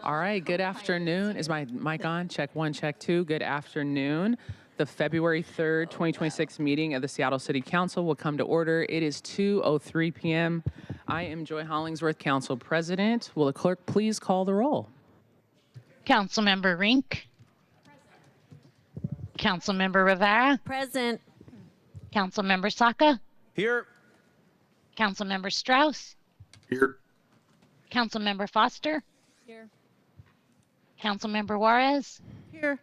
All right, good afternoon. Is my mic on? Check one, check two. Good afternoon. The February 3rd, 2026 meeting of the Seattle City Council will come to order. It is 2:03 p.m. I am Joy Hollingsworth, Council President. Will the clerk please call the roll? Councilmember Rink. Councilmember Rivera. Present. Councilmember Saka. Here. Councilmember Strauss. Here. Councilmember Foster. Here. Councilmember Juarez. Here.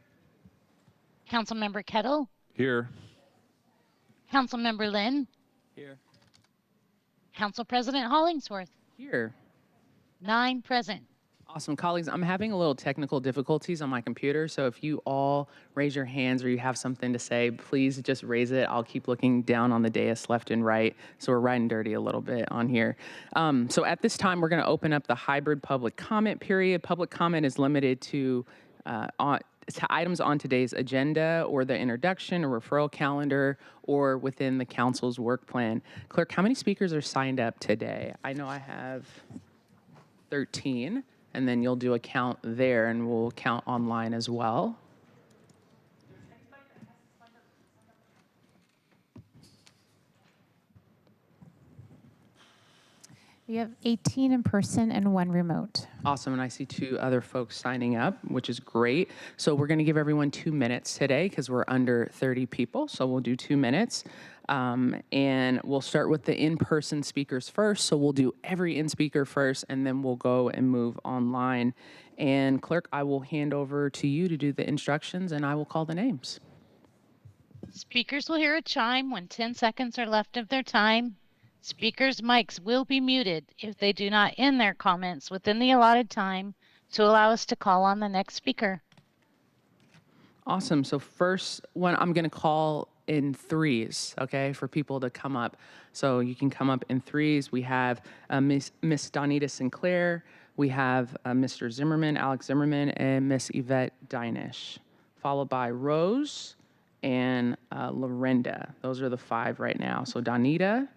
Councilmember Kettle. Here. Councilmember Lynn. Here. Council President Hollingsworth. Here. 9 present. Awesome, colleagues. I'm having a little technical difficulties on my computer, so if you all raise your hands or you have something to say, please just raise it. I'll keep looking down on the dais left and right, so we're riding dirty a little bit on here. So at this time, we're going to open up the hybrid public comment period. Public comment is limited to items on today's agenda or the introduction or referral calendar or within the council's work plan. Clerk, how many speakers are signed up today? I know I have 13. And then you'll do a count there, and we'll count online as well. We have 18 in person and 1 remote. Awesome, and I see 2 other folks signing up, which is great. So we're gonna give everyone 2 minutes today because we're under 30 people, so we'll do 2 minutes. And we'll start with the in-person speakers first. So we'll do every in-speaker first, and then we'll go and move online. And clerk, I will hand over to you to do the instructions, and I will call the names. Speakers will hear a chime when 10 seconds are left of their time. Speakers' mics will be muted if they do not end their comments within the allotted time to allow us to call on the next speaker. Awesome. So first one, I'm going to call in threes, okay, for people to come up. So you can come up in threes. We have Miss Donita Sinclair. We have Mr. Zimmerman, Alex Zimmerman, and Miss Yvette Dinish, followed by Rose and Lorenda. Those are the 5 right now. So Donita,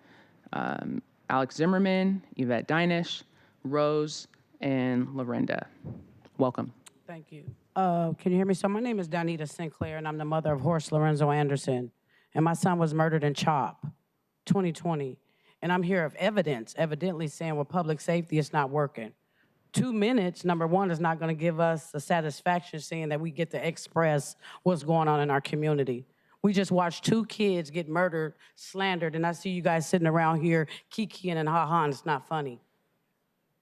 Alex Zimmerman, Yvette Dinish, Rose, and Lorenda. Welcome. Thank you. Can you hear me? So my name is Donita Sinclair, and I'm the mother of Horst Lorenzo Anderson. And my son was murdered in CHOP, 2020. And I'm here of evidently saying with public safety, it's not working. 2 minutes, number one, is not going to give us the satisfaction saying that we get to express what's going on in our community. We just watched 2 kids get murdered, slandered, and I see you guys sitting around here kikiing and ha-ha, and it's not funny.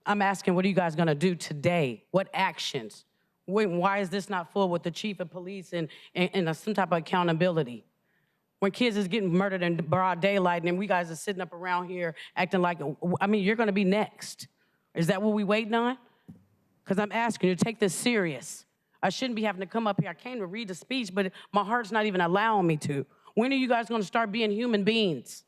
I'm asking, what are you guys going to do today? What actions? Why is this not full with the chief of police and some type of accountability? When kids is getting murdered in broad daylight and we guys are sitting up around here acting like, I mean, you're going to be next. Is that what we waiting on? Because I'm asking you to take this serious. I shouldn't be having to come up here. I came to read the speech, but my heart's not even allowing me to. When are you guys going to start being human beings?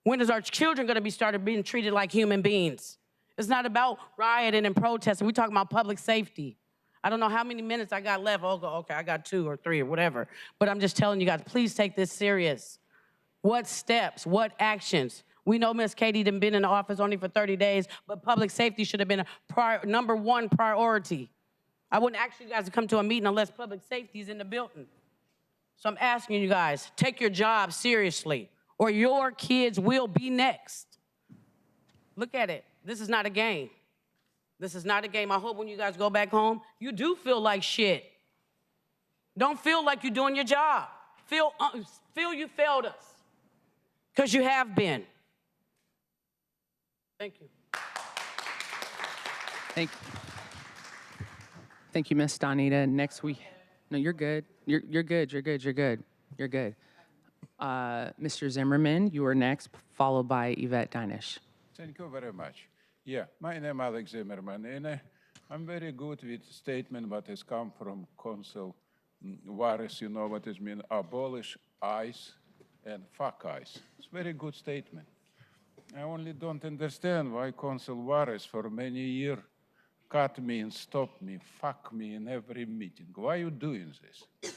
When is our children going to be started being treated like human beings? It's not about rioting and protesting. We're talking about public safety. I don't know how many minutes I got left. Okay, I got 2 or 3 or whatever. But I'm just telling you guys, please take this serious. What steps, what actions? We know Miss Katie done been in the office only for 30 days, but public safety should have been a number 1 priority. I wouldn't ask you guys to come to a meeting unless public safety is in the building. So I'm asking you guys, take your job seriously, or your kids will be next. Look at it. This is not a game. This is not a game. I hope when you guys go back home, you do feel like shit. Don't feel like you're doing your job. Feel you failed us, because you have been. Thank you. Thank you, Miss Donita. Next week, no, you're good. You're good. Mr. Zimmerman, you are next, followed by Yvette Dinish. Thank you very much. Yeah, my name is Alex Zimmerman, and I'm very good with statement what has come from Council Juarez. You know what it means, abolish ICE and fuck ICE. It's a very good statement. I only don't understand why Council Juarez for many years cut me and stop me, fuck me in every meeting. Why are you doing this?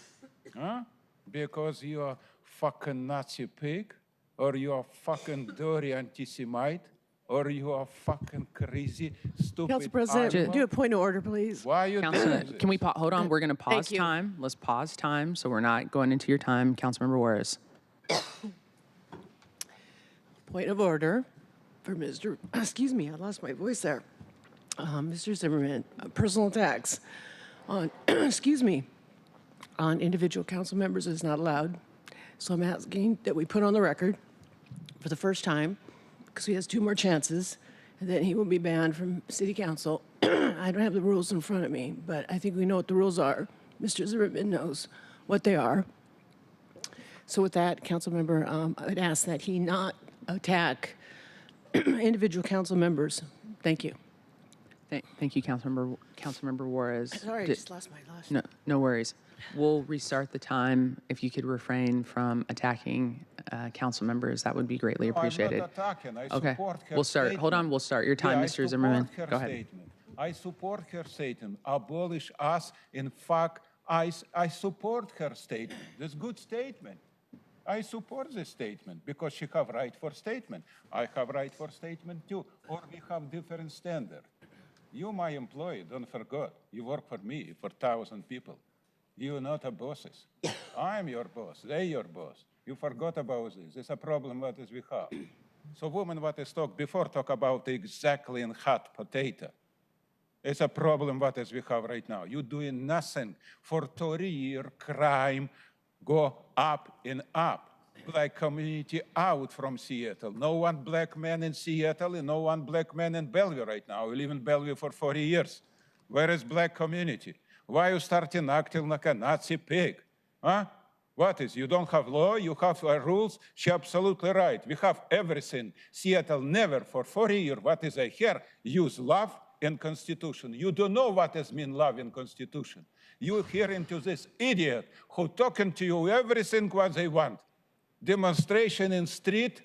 Huh? Because you are fucking Nazi pig? Or you are fucking dirty anti-Semite? Or you are fucking crazy, stupid Council President, animal? do a point of order, please. Why are you Councilman, doing this? can we hold on? We're going to pause Thank you. time. Let's pause time so we're not going into your time. Councilmember Juarez. Point of order for Mr. Excuse me, I lost my voice there. Mr. Zimmerman, personal attacks on, excuse me, on individual council members is not allowed. So I'm asking that we put on the record for the first time, because he has 2 more chances, and then he will be banned from city council. I don't have the rules in front of me, but I think we know what the rules are. Mr. Zimmerman knows what they are. So with that, council member, I would ask that he not attack individual council members. Thank you. Thank you, Councilmember Juarez. Sorry, I just lost my last. No worries. We'll restart the time. If you could refrain from attacking council members, that would be greatly appreciated. I'm not attacking. I Okay, support her we'll start. Hold on, statement. we'll start your time, Yeah, Mr. Zimmerman. I support her Go ahead. statement. I support her statement. Abolish us in fact. I support her statement. This good statement. I support this statement because she have right for statement. I have right for statement too. Or we have different standard. You, my employee, don't forget. You work for me, for 1,000 people. You not a bosses. I'm your boss. They your boss. You forgot about this. It's a problem what is we have. So woman what is talk before talk about exactly in hot potato. It's a problem what is we have right now. You doing nothing for 30-year crime go up and up. Black community out from Seattle. No one black man in Seattle and no one black man in Bellevue right now. We live in Bellevue for 40 years. Where is black community? Why you starting acting like a Nazi pig? Huh? What is, you don't have law, you have rules? She absolutely right. We have everything. Seattle never for 40 years, what is I hear, use love and Constitution. You don't know what does mean love and Constitution. You hearing to this idiot who talking to you everything what they want. Demonstration in street,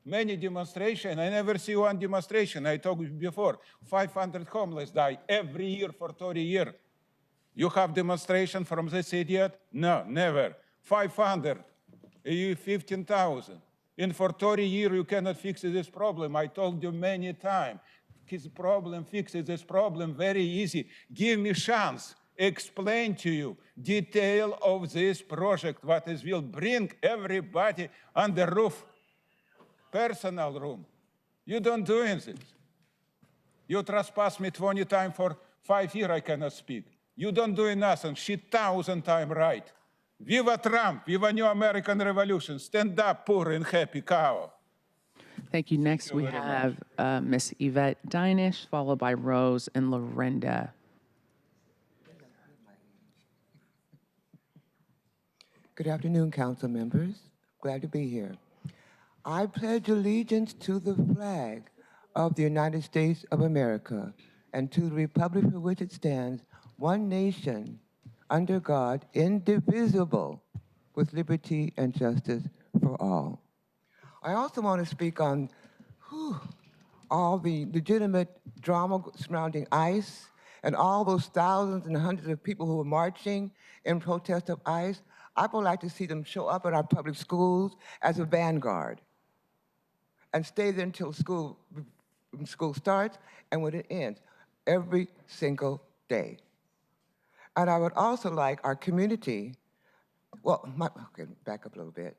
many demonstration. I never see one demonstration. I told you before, 500 homeless die every year for 30 years. You have demonstration from this idiot? No, never. 500, 15,000. And for 30 years, you cannot fix this problem. I told you many times. His problem fixes this problem very easy. Give me chance. Explain to you detail of this project, what is will bring everybody on the roof, personal room. You don't do this. You trespass me 20 times for 5 years, I cannot speak. You don't do nothing. She 1,000 times right. Viva Trump, viva New American Revolution. Stand up, poor and happy cow. Thank you. Next, we have Miss Yvette Dinish, followed by Rose and Lorenda. Good afternoon, council members. Glad to be here. I pledge allegiance to the flag of the United States of America and to the republic for which it stands, one nation, under God, indivisible, with liberty and justice for all. I also want to speak on all the legitimate drama surrounding ICE and all those thousands and hundreds of people who are marching in protest of ICE. I would like to see them show up at our public schools as a vanguard and stay there until school starts and when it ends, every single day. And I would also like our community, okay, back up a little bit.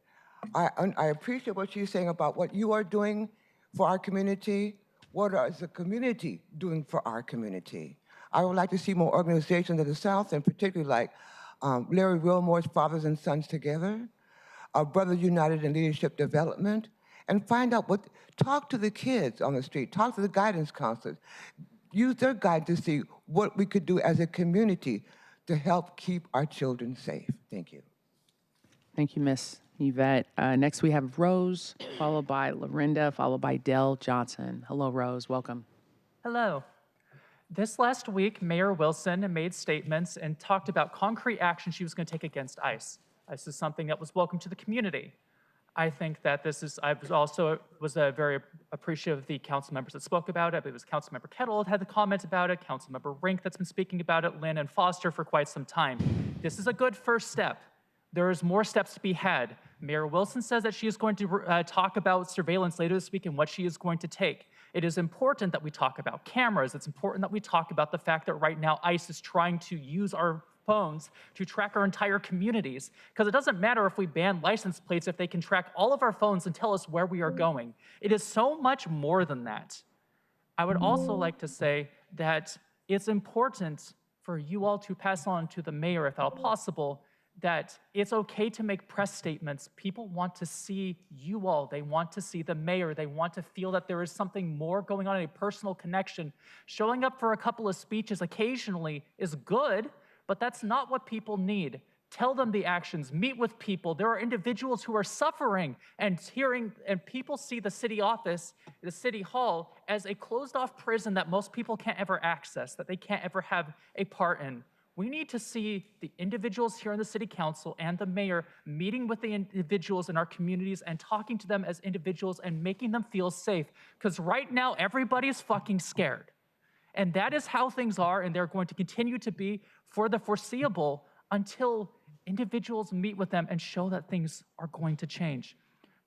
I appreciate what you're saying about what you are doing for our community. What is the community doing for our community? I would like to see more organizations in the South, and particularly like Larry Wilmore's Fathers and Sons Together, our Brothers United in Leadership Development, and find out talk to the kids on the street, talk to the guidance counselors, use their guidance to see what we could do as a community to help keep our children safe. Thank you. Thank you, Miss Yvette. Next, we have Rose, followed by Lorenda, followed by Dell Johnson. Hello, Rose. Welcome. Hello. This last week, Mayor Wilson made statements and talked about concrete action she was going to take against ICE. This is something that was welcome to the community. I think that I was very appreciative of the council members that spoke about it. It was Councilmember Kettle that had the comment about it, Councilmember Rink that's been speaking about it, Lynn and Foster for quite some time. This is a good first step. There is more steps to be had. Mayor Wilson says that she is going to talk about surveillance later this week and what she is going to take. It is important that we talk about cameras. It's important that we talk about the fact that right now ICE is trying to use our phones to track our entire communities. Because it doesn't matter if we ban license plates if they can track all of our phones and tell us where we are going. It is so much more than that. I would also like to say that it's important for you all to pass on to the mayor, if at all possible, that it's okay to make press statements. People want to see you all. They want to see the mayor. They want to feel that there is something more going on, a personal connection. Showing up for a couple of speeches occasionally is good, but that's not what people need. Tell them the actions, meet with people. There are individuals who are suffering and people see the city office, the city hall, as a closed-off prison that most people can't ever access, that they can't ever have a part in. We need to see the individuals here in the city council and the mayor meeting with the individuals in our communities and talking to them as individuals and making them feel safe. Because right now, everybody's fucking scared. And that is how things are, and they're going to continue to be for the foreseeable until individuals meet with them and show that things are going to change.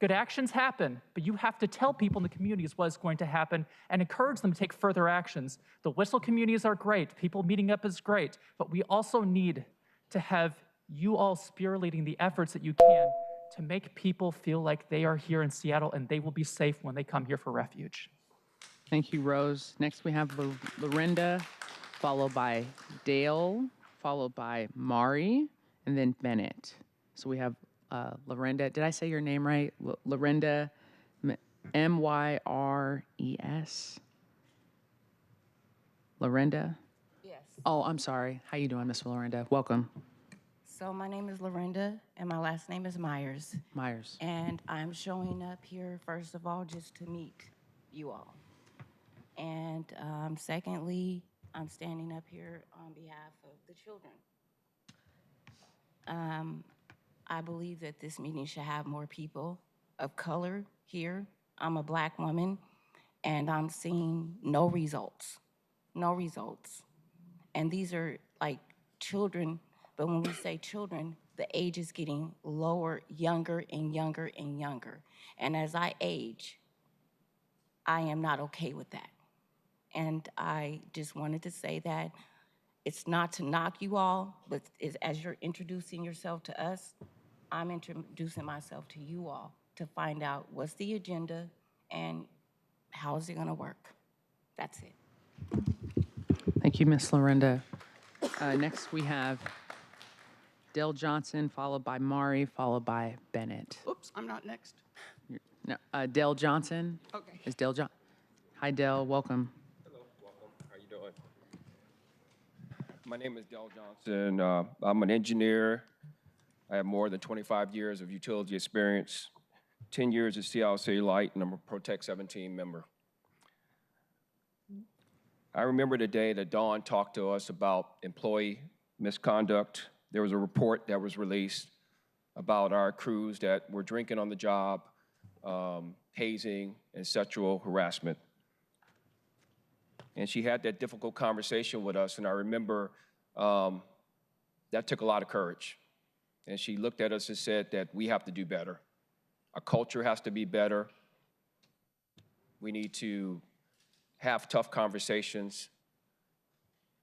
Good actions happen, but you have to tell people in the communities what is going to happen and encourage them to take further actions. The whistle communities are great. People meeting up is great, but we also need to have you all spearleading the efforts that you can to make people feel like they are here in Seattle and they will be safe when they come here for refuge. Thank you, Rose. Next, we have Lorinda, followed by Dale, followed by Mari, and then Bennett. So we have Lorinda. Did I say your name right? Lorinda, M-Y-R-E-S. Lorinda? Yes. Oh, I'm sorry. How you doing, Miss Lorinda? Welcome. So my name is Lorinda, and my last name is Myers. Myers. And I'm showing up here, first of all, just to meet you all. And secondly, I'm standing up here on behalf of the children. I believe that this meeting should have more people of color here. I'm a Black woman, and I'm seeing no results. No results. And these are like children, but when we say children, the age is getting lower, younger and younger and younger. And as I age, I am not okay with that. And I just wanted to say that it's not to knock you all, but as you're introducing yourself to us, I'm introducing myself to you all to find out what's the agenda and how is it gonna work. That's it. Thank you, Miss Lorinda. Next, we have Dale Johnson, followed by Mari, followed by Bennett. Oops, I'm not next. No, Dale Johnson. Okay. Is Dale Johnson? Hi, Dale. Welcome. Hello, welcome. How you doing? My name is Dale Johnson. I'm an engineer. I have more than 25 years of utility experience, 10 years at Seattle City Light, and I'm a Protect 17 member. I remember the day that Dawn talked to us about employee misconduct. There was a report that was released about our crews that were drinking on the job, hazing, and sexual harassment. And she had that difficult conversation with us, and I remember that took a lot of courage. And she looked at us and said that we have to do better. Our culture has to be better. We need to have tough conversations,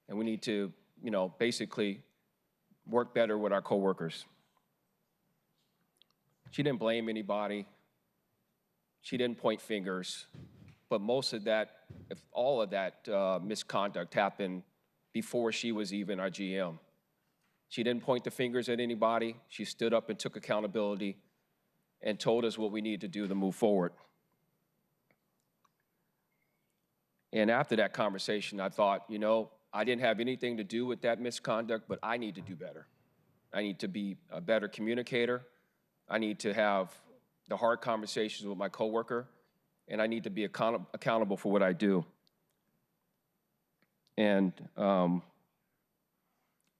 and we need to, basically work better with our coworkers. She didn't blame anybody. She didn't point fingers, but most of that, if all of that misconduct happened before she was even our GM. She didn't point the fingers at anybody. She stood up and took accountability and told us what we need to do to move forward. And after that conversation, I thought, I didn't have anything to do with that misconduct, but I need to do better. I need to be a better communicator. I need to have the hard conversations with my coworker, and I need to be accountable for what I do. And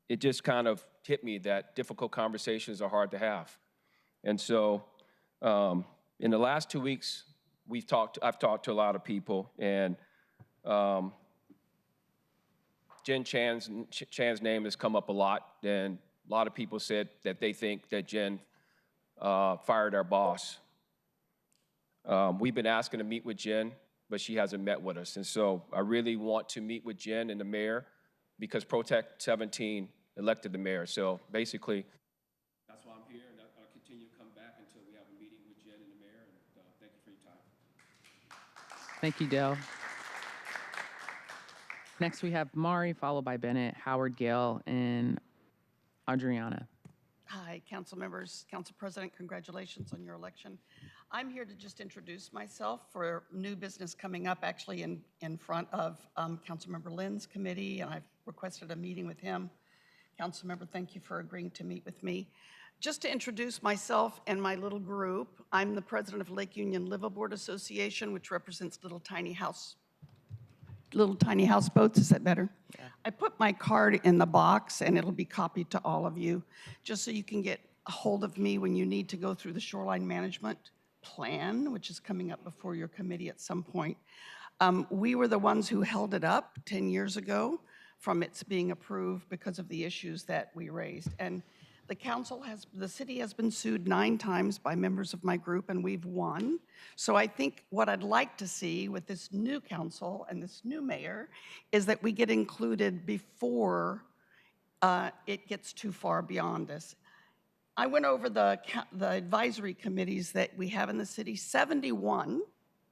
it just kind of hit me that difficult conversations are hard to have. And so in the last 2 weeks, I've talked to a lot of people, and Jen Chan's name has come up a lot, and a lot of people said that they think that Jen fired our boss. We've been asking to meet with Jen. but she hasn't met with us. And so I really want to meet with Jen and the mayor because Protect 17 elected the mayor. So basically, that's why I'm here, and I'll continue to come back until we have a meeting with Jen and the mayor. And thank you for your time. Thank you, Dale. Next, we have Mari, followed by Bennett, Howard, Gale, and Adriana. Hi, council members, council president, congratulations on your election. I'm here to just introduce myself for new business coming up, actually in front of Councilmember Lynn's committee, and I've requested a meeting with him. Councilmember, thank you for agreeing to meet with me. Just to introduce myself and my little group, I'm the president of Lake Union Liveaboard Association, which represents little tiny houseboats. Is that better? Yeah. I put my card in the box, and it'll be copied to all of you, just so you can get a hold of me when you need to go through the shoreline management plan, which is coming up before your committee at some point. We were the ones who held it up 10 years ago from its being approved because of the issues that we raised. And the city has been sued 9 times by members of my group, and we've won. So I think what I'd like to see with this new council and this new mayor is that we get included before it gets too far beyond us. I went over the advisory committees that we have in the city, 71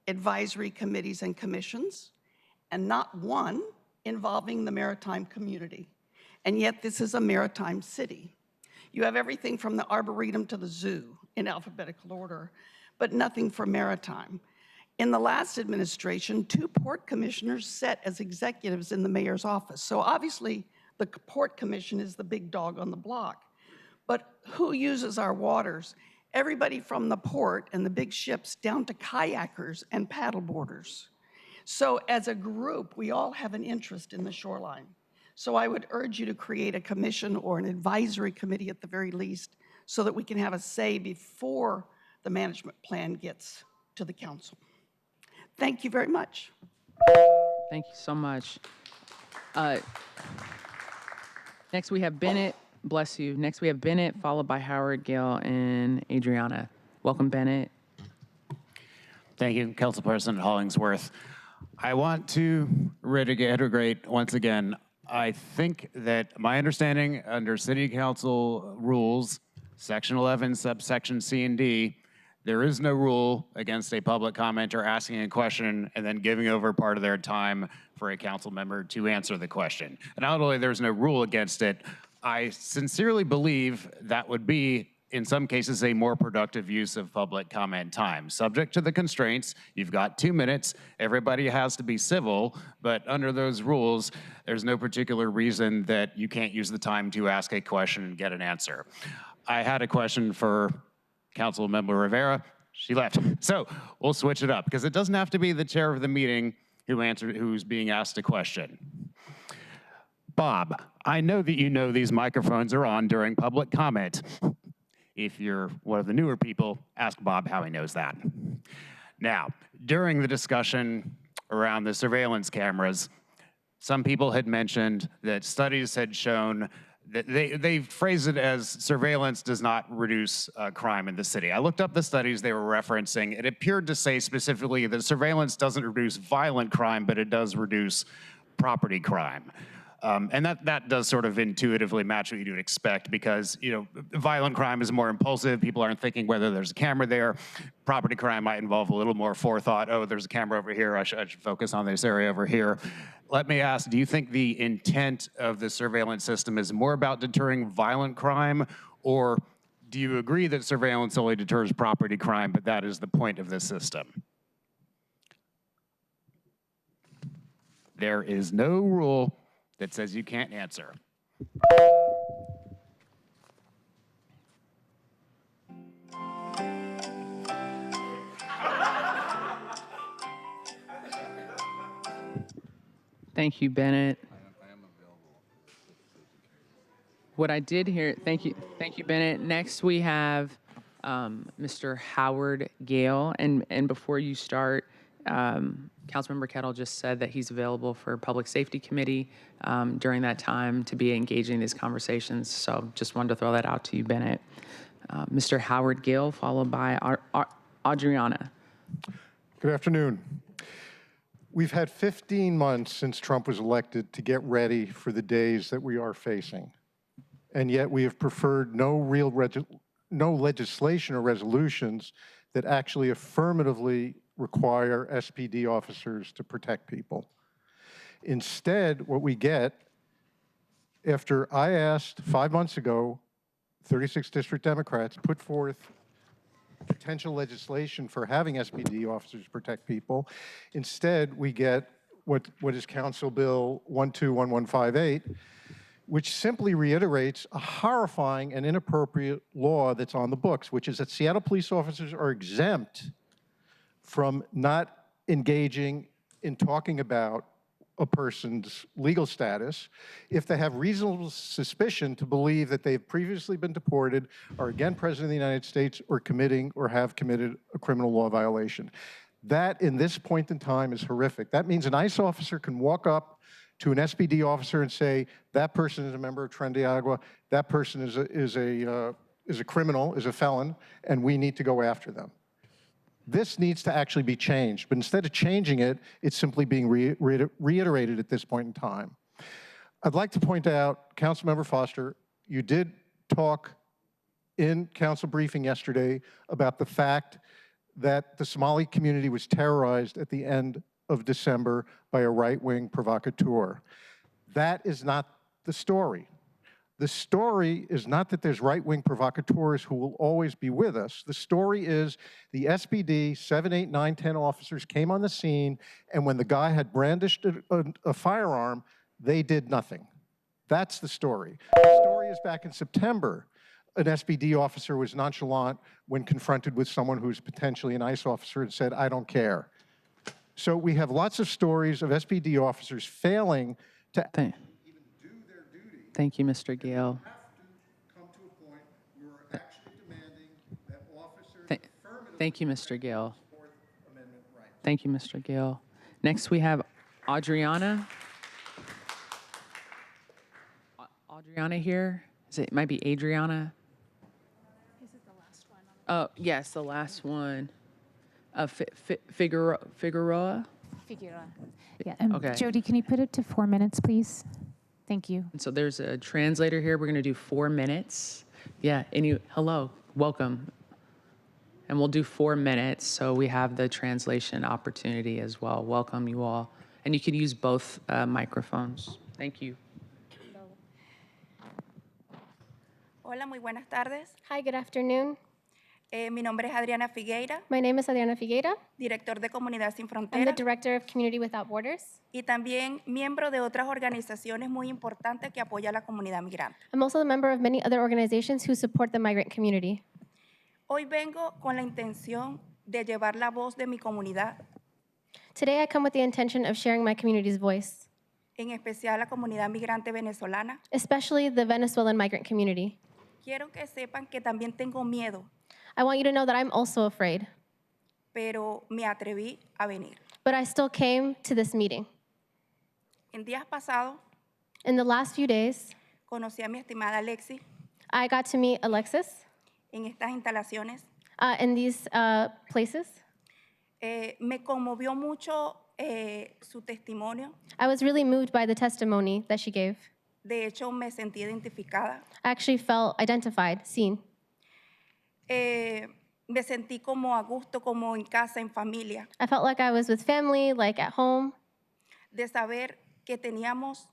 advisory committees and commissions, and not one involving the maritime community. And yet this is a maritime city. You have everything from the Arboretum to the zoo in alphabetical order, but nothing for maritime. In the last administration, 2 port commissioners sat as executives in the mayor's office. So obviously the port commission is the big dog on the block. But who uses our waters? Everybody from the port and the big ships down to kayakers and paddleboarders. So as a group, we all have an interest in the shoreline. So I would urge you to create a commission or an advisory committee at the very least so that we can have a say before the management plan gets to the council. Thank you very much. Thank you so much. Next, we have Bennett. Bless you. Next, we have Bennett, followed by Howard, Gale, and Adriana. Welcome, Bennett. Thank you, Council President Hollingsworth. I want to reiterate once again, I think that my understanding under City Council rules, Section 11, subsection C and D, there is no rule against a public commenter asking a question and then giving over part of their time for a council member to answer the question. And not only there's no rule against it, I sincerely believe that would be, in some cases, a more productive use of public comment time. Subject to the constraints, you've got 2 minutes, everybody has to be civil, but under those rules, there's no particular reason that you can't use the time to ask a question and get an answer. I had a question for Councilmember Rivera, she left. So we'll switch it up, because it doesn't have to be the chair of the meeting who's being asked a question. Bob, I know that you know these microphones are on during public comment. If you're one of the newer people, ask Bob how he knows that. Now, during the discussion around the surveillance cameras, some people had mentioned that studies had shown that they phrase it as surveillance does not reduce crime in the city. I looked up the studies they were referencing. It appeared to say specifically that surveillance doesn't reduce violent crime, but it does reduce property crime. And that does sort of intuitively match what you would expect, because violent crime is more impulsive. People aren't thinking whether there's a camera there. Property crime might involve a little more forethought. Oh, there's a camera over here. I should focus on this area over here. Let me ask, do you think the intent of the surveillance system is more about deterring violent crime, or do you agree that surveillance only deters property crime, but that is the point of the system? There is no rule that says you can't answer. Thank you, Bennett. What I did hear, thank you, Bennett. Next, we have Mr. Howard Gale, and before you start, Councilmember Kettle just said that he's available for Public Safety Committee during that time to be engaging in these conversations. So just wanted to throw that out to you, Bennett. Mr. Howard Gale, followed by Adriana. Good afternoon. We've had 15 months since Trump was elected to get ready for the days that we are facing. And yet we have preferred no legislation or resolutions that actually affirmatively require SPD officers to protect people. Instead, what we get, after I asked 5 months ago, 36 district Democrats put forth potential legislation for having SPD officers protect people. Instead, we get what is Council Bill 121158, which simply reiterates a horrifying and inappropriate law that's on the books, which is that Seattle police officers are exempt from not engaging in talking about a person's legal status if they have reasonable suspicion to believe that they've previously been deported, are again President of the United States, or committing or have committed a criminal law violation. That, in this point in time, is horrific. That means an ICE officer can walk up to an SPD officer and say, that person is a member of Tren de Agua, that person is a criminal, is a felon, and we need to go after them. This needs to actually be changed, but instead of changing it, it's simply being reiterated at this point in time. I'd like to point out, Councilmember Foster, you did talk in council briefing yesterday about the fact that the Somali community was terrorized at the end of December by a right-wing provocateur. That is not the story. The story is not that there's right-wing provocateurs who will always be with us. The story is the SPD 7, 8, 9, 10 officers came on the scene, and when the guy had brandished a firearm, they did nothing. That's the story. The story is back in September. An SPD officer was nonchalant when confronted with someone who's potentially an ICE officer and said, I don't care. So we have lots of stories of SPD officers failing to even do their duty. Thank you, Mr. Gale. We have to come to a point where we're actually demanding that officers Thank you, Mr. Gale. Fourth Amendment rights. Thank you, Mr. Gale. Next, we have Adriana. Adriana here. It might be Adriana. Is it the last one? Oh, yes, the last one. Figueroa? Figueroa. Yeah. Okay. Jody, can you put it to 4 minutes, please? Thank you. And so there's a translator here. We're going to do 4 minutes. Yeah. Hello. Welcome. And we'll do 4 minutes, so we have the translation opportunity as well. Welcome, you all. And you can use both microphones. Thank you. Hola, muy buenas tardes. Hi, good afternoon. Mi nombre es Adriana Figueira, My name is Adriana Figueira. director de Comunidad Sin I'm the Fronteras director of Community Without Borders. y también miembro de otras organizaciones muy importantes que apoyan a la comunidad migrante. I'm also a member of many other organizations who support the migrant community. Hoy vengo con la intención de llevar la voz de mi comunidad, Today, I come with the intention of sharing my community's voice, en especial la comunidad migrante venezolana. especially the Venezuelan migrant community. Quiero que sepan que también tengo miedo, I want you to know that I'm also afraid, pero me atreví a venir. but I still came to this meeting. En días pasados, In the last few days, conocí a mi estimada Alexis I got to meet Alexis en estas instalaciones. in these places. Me conmovió mucho su testimonio. I was really moved by the testimony that she gave. De hecho, me sentí identificada. I actually felt identified, seen. Me sentí como a gusto, como en casa, en familia, I felt like I was with family, like at home, de saber que teníamos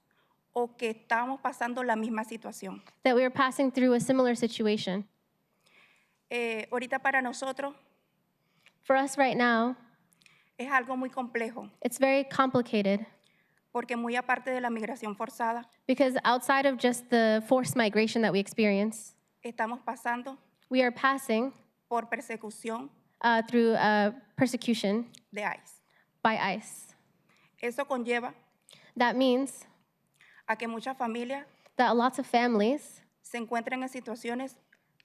o que estábamos pasando la misma situación. that we were passing through a similar situation. Ahorita para nosotros For us right now, es algo muy complejo, it's very complicated porque muy aparte de la migración forzada, because outside of just the forced migration that we experience, estamos pasando we are passing por persecución through persecution de ICE. by ICE. Eso conlleva That means a que muchas familias that lots of families se encuentran en situaciones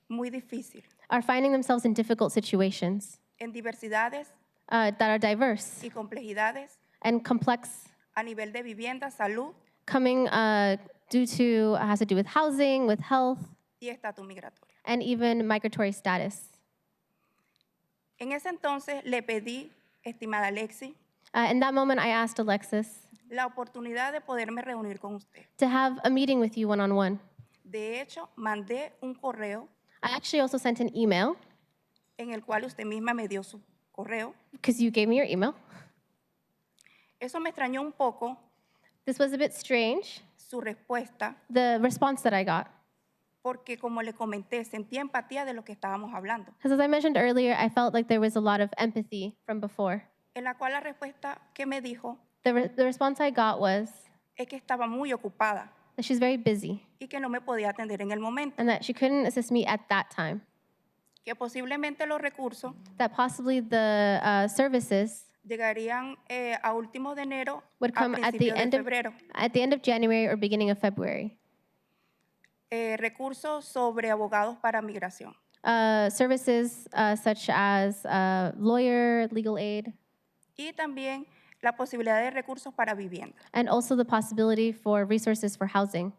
muy difíciles, are finding themselves in difficult situations en diversidades that are diverse y complejidades and complex, a nivel de vivienda, salud coming has to do with housing, with health, y estatus migratorio. and even migratory status. En ese entonces le pedí, estimada Alexis, In that moment, I asked Alexis la oportunidad de poderme reunir con usted. to have a meeting with you one-on-one. De hecho, mandé un correo I actually also sent an email en el cual usted misma me dio su correo. because you gave me your email. Eso me extrañó un poco This was a bit strange, su respuesta, the response that I got. porque como le comenté, sentí empatía de lo que estábamos hablando, Because as I mentioned earlier, I felt like there was a lot of empathy from before. en la cual la respuesta que me dijo The response I got was es que estaba muy ocupada that she's very busy y que no me podía atender en el momento, and that she couldn't assist me at that time. que posiblemente los recursos That possibly the services llegarían a últimos de enero would a come at the principios de febrero. at the end of January or beginning of February. Recursos sobre abogados para migración. Services such as lawyer, legal aid, Y también la posibilidad de recursos para vivienda. and also the possibility for resources for housing.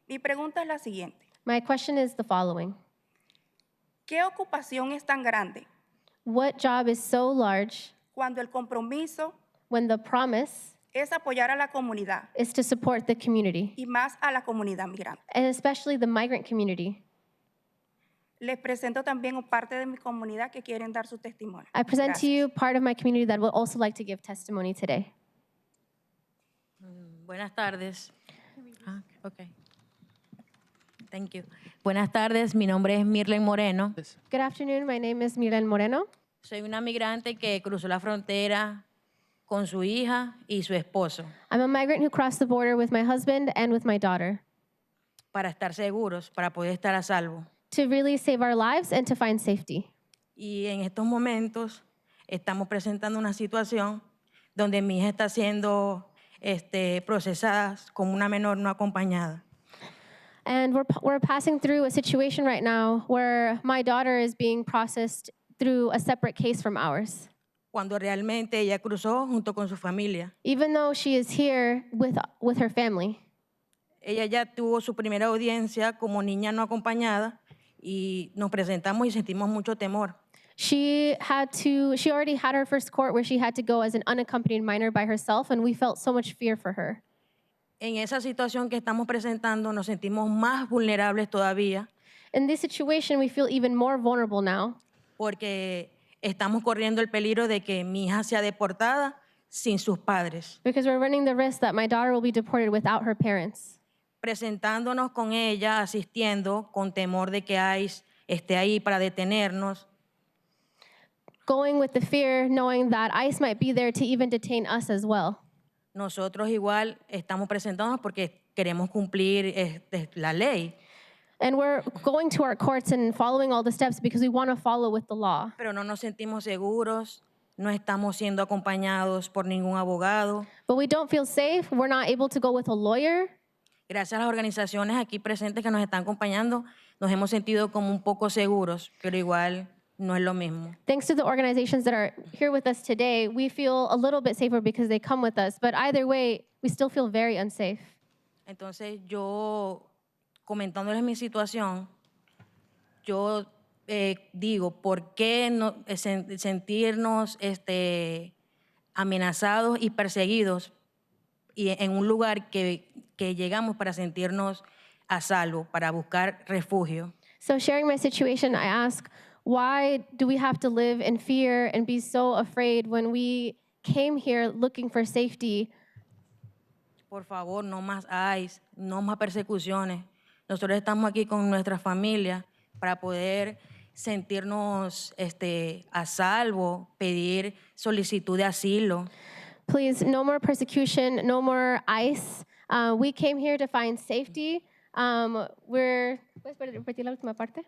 Mi pregunta es la siguiente. My question is the following. ¿Qué ocupación es tan grande What job is so large cuando el compromiso when the promise es apoyar a la comunidad is to support the community, y más a la comunidad migrante? and especially the migrant community? Les presento también parte de mi comunidad que quieren dar su testimonio. I present to Gracias. you part of my community that would also like to give testimony today. Buenas tardes. Okay. Thank you. Buenas tardes, mi nombre es Mirlen Moreno. Good afternoon, my name is Miren Moreno. Soy una migrante que cruzó la frontera con su hija y su esposo I'm a migrant who crossed the border with my husband and with my daughter para estar seguros, para poder estar a salvo. to really save our lives and to find safety. Y en estos momentos estamos presentando una situación donde mi hija está siendo procesada como una menor no acompañada. And we're passing through a situation right now where my daughter is being processed through a separate case from ours, Cuando realmente ella cruzó junto con su familia. even though she is here with her family. Ella ya tuvo su primera audiencia como niña no acompañada y nos presentamos y sentimos mucho temor. She already had her first court where she had to go as an unaccompanied minor by herself, and we felt so much fear for her. En esa situación que estamos presentando nos sentimos más vulnerables todavía. In this situation, we feel even more vulnerable now. Porque estamos corriendo el peligro de que mi hija sea deportada sin sus padres. Because we're running the risk that my daughter will be deported without her parents. Presentándonos con ella, asistiendo, con temor de que ICE esté ahí para detenernos. Going with the fear, knowing that ICE might be there to even detain us as well. Nosotros igual estamos presentándonos porque queremos cumplir la ley. And we're going to our courts and following all the steps because we want to follow with the law. Pero no nos sentimos seguros, no estamos siendo acompañados por ningún abogado. But we don't feel safe. We're not able to go with a lawyer. Gracias a las organizaciones aquí presentes que nos están acompañando, nos hemos sentido como un poco seguros, pero igual no es lo mismo. Thanks to the organizations that are here with us today, we feel a little bit safer because they come with us. But either way, we still feel very unsafe. Entonces yo, comentándoles mi situación, yo digo, ¿por qué no, sentirnos amenazados y perseguidos y en un lugar que llegamos para sentirnos a salvo, para buscar refugio? So sharing my situation, I ask, why do we have to live in fear and be so afraid when we came here looking for safety? Por favor, no más ICE, no más persecuciones. Nosotros estamos aquí con nuestra familia para poder sentirnos a salvo, pedir solicitud de asilo. Please, no more persecution, no more ICE. We came here to find safety. ¿Puedes repetir la última parte?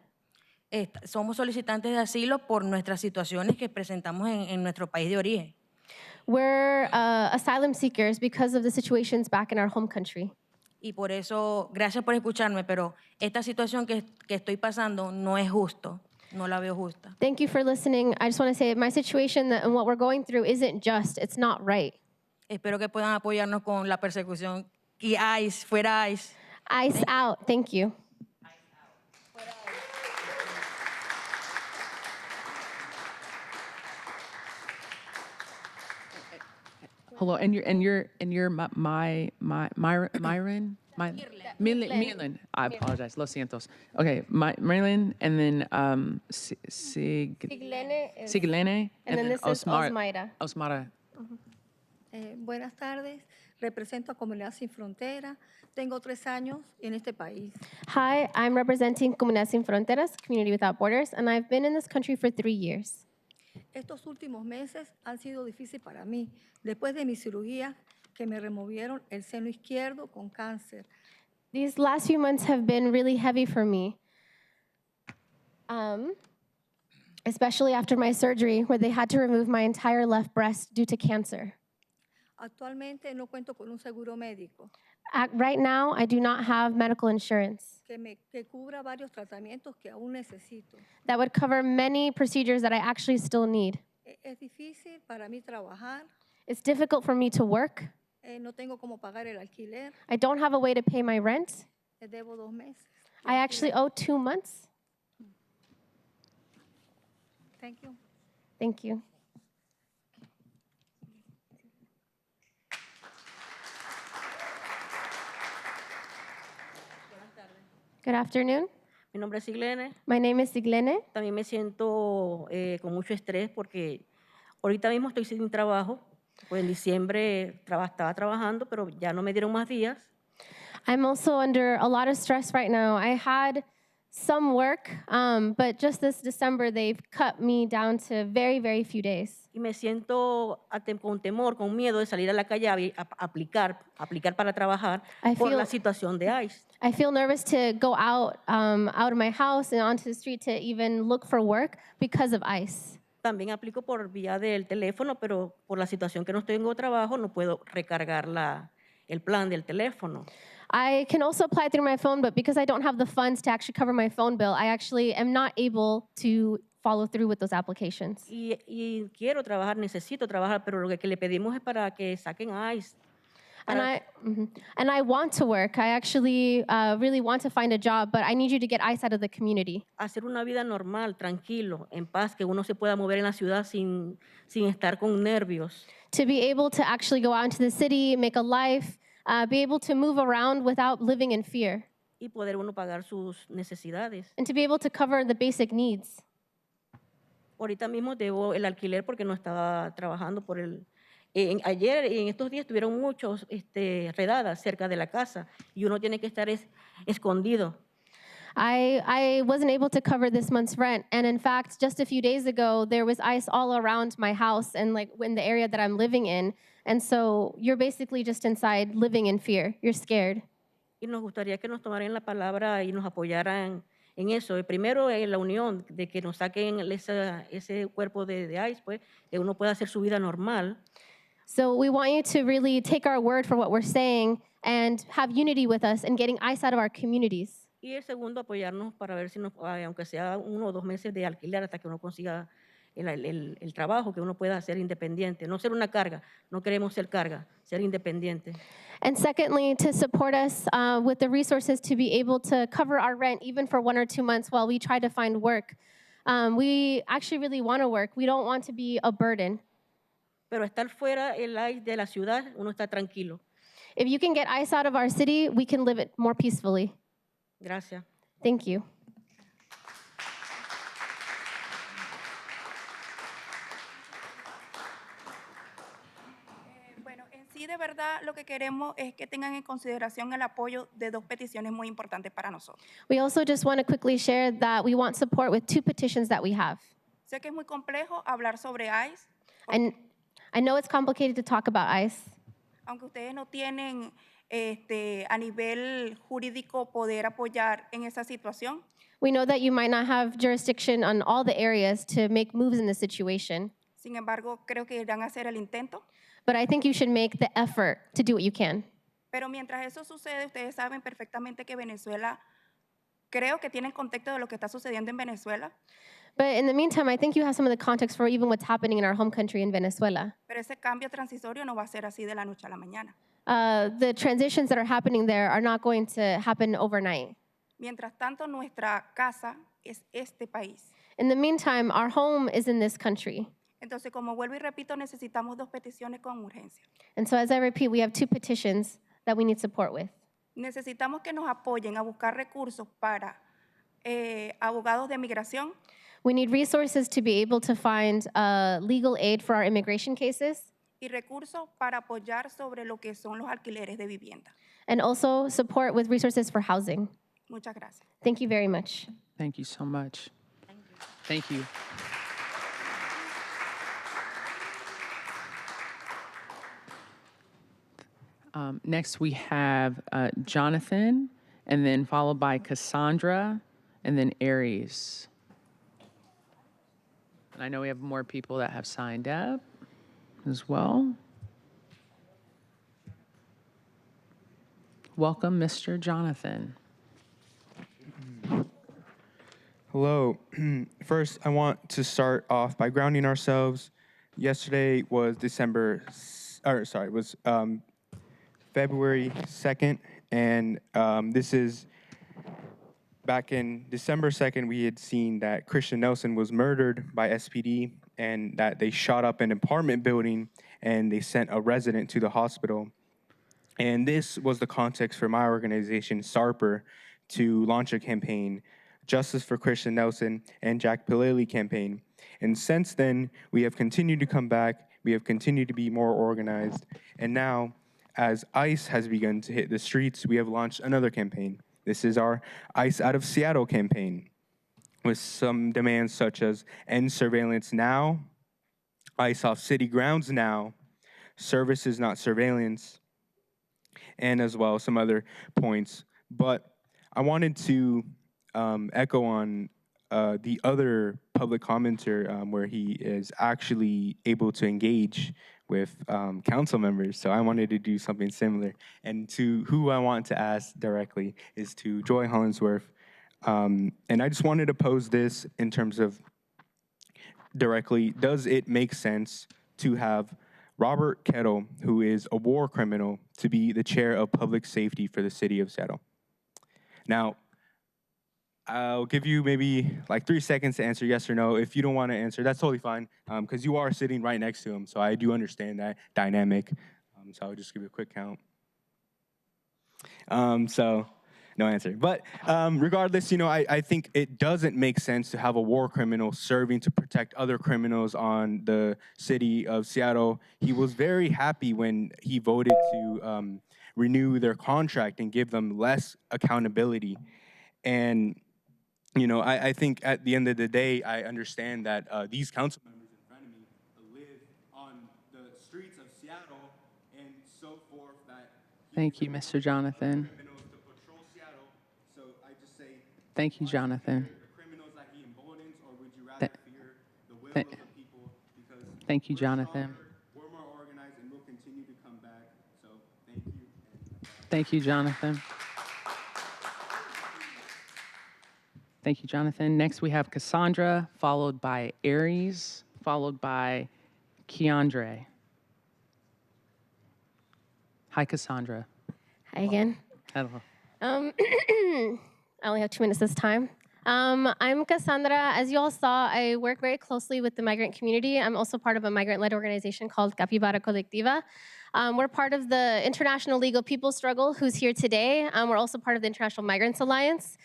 Somos solicitantes de asilo por nuestras situaciones que presentamos en nuestro país de origen. We're asylum seekers because of the situations back in our home country. Y por eso, gracias por escucharme, pero esta situación que estoy pasando no es justo, no la veo justa. Thank you for listening. I just want to say my situation and what we're going through isn't just, it's not right. Espero que puedan apoyarnos con la persecución y ICE, fuera ICE. ICE out. Thank you. Hello, and you're Myron? Mirlin. I apologize. Lo siento. Okay, Mirlin, and then Siglene, And then then this is Osmaira. Osmara. Buenas tardes, represento a Comunidad Sin Frontera. Tengo 3 años en este país. Hi, I'm representing Comunidad Sin Fronteras, Community Without Borders, and I've been in this country for 3 years. Estos últimos meses han sido difíciles para mí, después de mi cirugía que me removieron el seno izquierdo con cáncer. These last few months have been really heavy for me, especially after my surgery where they had to remove my entire left breast due to cancer. Actualmente no cuento con un seguro médico Right now, I do not have medical insurance que cubra varios tratamientos que aún necesito. that would cover many procedures that I actually still need. Es difícil para mí trabajar, It's difficult for me to work. no tengo cómo pagar el alquiler, I don't have a way to pay my rent. debo 2 meses. I actually owe 2 months. Thank you. Thank you. Good afternoon. Mi nombre es Siglene. My name is Siglene. También me siento con mucho estrés porque ahorita mismo estoy sin trabajo. Pues en diciembre estaba trabajando, pero ya no me dieron más días. I'm also under a lot of stress right now. I had some work, but just this December, they've cut me down to very, very few days. Y me siento con temor, con miedo de salir a la calle a aplicar para trabajar por la situación de ICE. I feel nervous to go out of my house and onto the street to even look for work because of ICE. También aplico por vía del teléfono, pero por la situación que no tengo trabajo, no puedo recargar el plan del teléfono. I can also apply through my phone, but because I don't have the funds to actually cover my phone bill, I actually am not able to follow through with those applications. Y quiero trabajar, necesito trabajar, pero lo que le pedimos es para que saquen ICE. And I want to work. I actually really want to find a job, but I need you to get ICE out of the community. Hacer una vida normal, tranquilo, en paz, que uno se pueda mover en la ciudad sin estar con nervios. To be able to actually go out into the city, make a life, be able to move around without living in fear. Y poder uno pagar sus necesidades. And to be able to cover the basic needs. Ahorita mismo debo el alquiler porque no estaba trabajando por ayer y en estos días tuvieron muchos redadas cerca de la casa y uno tiene que estar escondido. I wasn't able to cover this month's rent, and in fact, just a few days ago, there was ICE all around my house and like in the area that I'm living in, and so you're basically just inside living in fear. You're scared. Y nos gustaría que nos tomaran la palabra y nos apoyaran en eso. Primero en la unión de que nos saquen ese cuerpo de ICE, pues, que uno pueda hacer su vida normal. So we want you to really take our word for what we're saying and have unity with us in getting ICE out of our communities. Y el segundo, apoyarnos para ver si aunque sea 1 o 2 meses de alquiler hasta que uno consiga el trabajo, que uno pueda ser independiente, no ser una carga, no queremos ser carga, ser independiente. And secondly, to support us with the resources to be able to cover our rent even for 1 or 2 months while we try to find work. We actually really want to work. We don't want to be a burden. Pero estar fuera el ICE de la ciudad, uno está tranquilo. If you can get ICE out of our city, we can live it more peacefully. Gracias. Thank you. Bueno, en sí de verdad lo que queremos es que tengan en consideración el apoyo de 2 peticiones muy importantes para nosotros. We also just want to quickly share that we want support with 2 petitions that we have. Sé que es muy complejo hablar sobre ICE, And I know it's complicated to talk about ICE. aunque ustedes no tienen a nivel jurídico poder apoyar en esa situación. We know that you might not have jurisdiction on all the areas to make moves in this situation, Sin embargo, creo que irán a hacer el intento. but I think you should make the effort to do what you can. Pero mientras eso sucede, ustedes saben perfectamente que Venezuela, creo que tienen contexto de lo que está sucediendo en Venezuela, But in the meantime, I think you have some of the context for even what's happening in our home country in Venezuela. pero ese cambio transisorio no va a ser así de la noche a la mañana. The transitions that are happening there are not going to happen overnight. Mientras tanto, nuestra casa es este país. In the meantime, our home is in this country. Entonces, como vuelvo y repito, necesitamos 2 peticiones con urgencia. And so as I repeat, we have 2 petitions that we need support with. Necesitamos que nos apoyen a buscar recursos para abogados de migración, We need resources to be able to find legal aid for our immigration cases, y recursos para apoyar sobre lo que son los alquileres de vivienda. and also support with resources for housing. Muchas gracias. Thank you very much. Thank you so much. Thank you. Next, we have Jonathan, and then followed by Cassandra, and then Aries. And I know we have more people that have signed up as well. Welcome, Mr. Jonathan. Hello. First, I want to start off by grounding ourselves. Yesterday was February 2nd, and this is back in December 2nd, we had seen that Christian Nelson was murdered by SPD and that they shot up an apartment building and they sent a resident to the hospital. And this was the context for my organization, SARPER, to launch a campaign, Justice for Christian Nelson and Jack Pileli campaign. And since then, we have continued to come back, we have continued to be more organized, and now, as ICE has begun to hit the streets, we have launched another campaign. This is our ICE Out of Seattle campaign, with some demands such as end surveillance now, ICE off city grounds now, services not surveillance, and as well some other points. But I wanted to echo on the other public commenter where he is actually able to engage with council members. So I wanted to do something similar. And to who I want to ask directly is to Joy Hollingsworth. And I just wanted to pose this in terms of directly, does it make sense to have Robert Kettle, who is a war criminal, to be the chair of public safety for the city of Seattle? Now, I'll give you maybe like 3 seconds to answer yes or no. If you don't want to answer, that's totally fine, because you are sitting right next to him, so I do understand that dynamic. So I'll just give you a quick count. So no answer. But regardless, you know, I think it doesn't make sense to have a war criminal serving to protect other criminals on the city of Seattle. He was very happy when he voted to renew their contract and give them less accountability. And you know, I think at the end of the day, I understand that these council members in front of me live on the streets of Seattle and so forth. That Thank you, Mr. Jonathan. criminals to patrol Seattle. So I just say, Thank you, Jonathan. the criminals that he emboldens, or would you rather fear the will of the people? Because Thank you, we're Jonathan. stronger, we're more organized, and we'll continue to come back. So thank you. Thank you, Jonathan. Thank you, Jonathan. Next, we have Cassandra, followed by Aries, followed by Keandre. Hi, Cassandra. Hi again. Hello. I only have 2 minutes this time. I'm Cassandra. As you all saw, I work very closely with the migrant community. I'm also part of a migrant-led organization called Capybara Colectiva. We're part of the International Legal People Struggle, who's here today. We're also part of the International Migrants Alliance.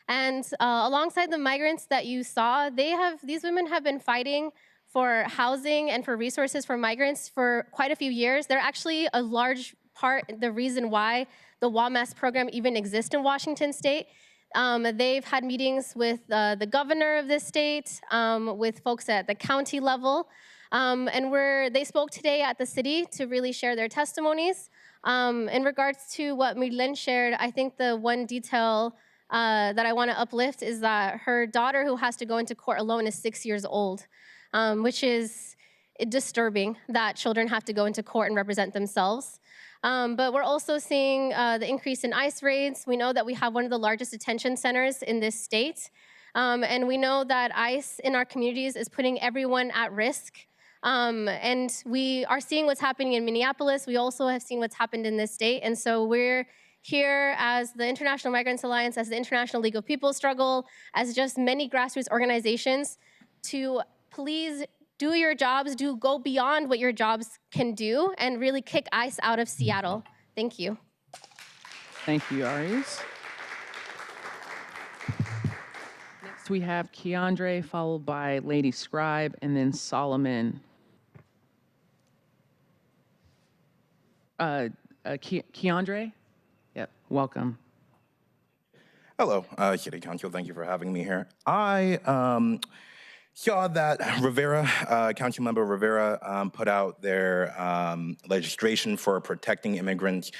And alongside the migrants that you saw, these women have been fighting for housing and for resources for migrants for quite a few years. They're actually a large part, the reason why the WAMAS program even exists in Washington State. They've had meetings with the governor of this state, with folks at the county level. And they spoke today at the city to really share their testimonies. In regards to what Mirlen shared, I think the one detail that I want to uplift is that her daughter, who has to go into court alone, is 6 years old, which is disturbing that children have to go into court and represent themselves. But we're also seeing the increase in ICE raids. We know that we have one of the largest detention centers in this state. And we know that ICE in our communities is putting everyone at risk. And we are seeing what's happening in Minneapolis. We also have seen what's happened in this state. And so we're here as the International Migrants Alliance, as the International Legal People Struggle, as just many grassroots organizations to please do your jobs, go beyond what your jobs can do, and really kick ICE out of Seattle. Thank you. Thank you, Aries. Next, we have Keandre, followed by Lady Scribe, and then Solomon. Keandre? Yep, welcome. Hello, City Council. Thank you for having me here. I saw that Councilmember Rivera put out their legislation for protecting immigrants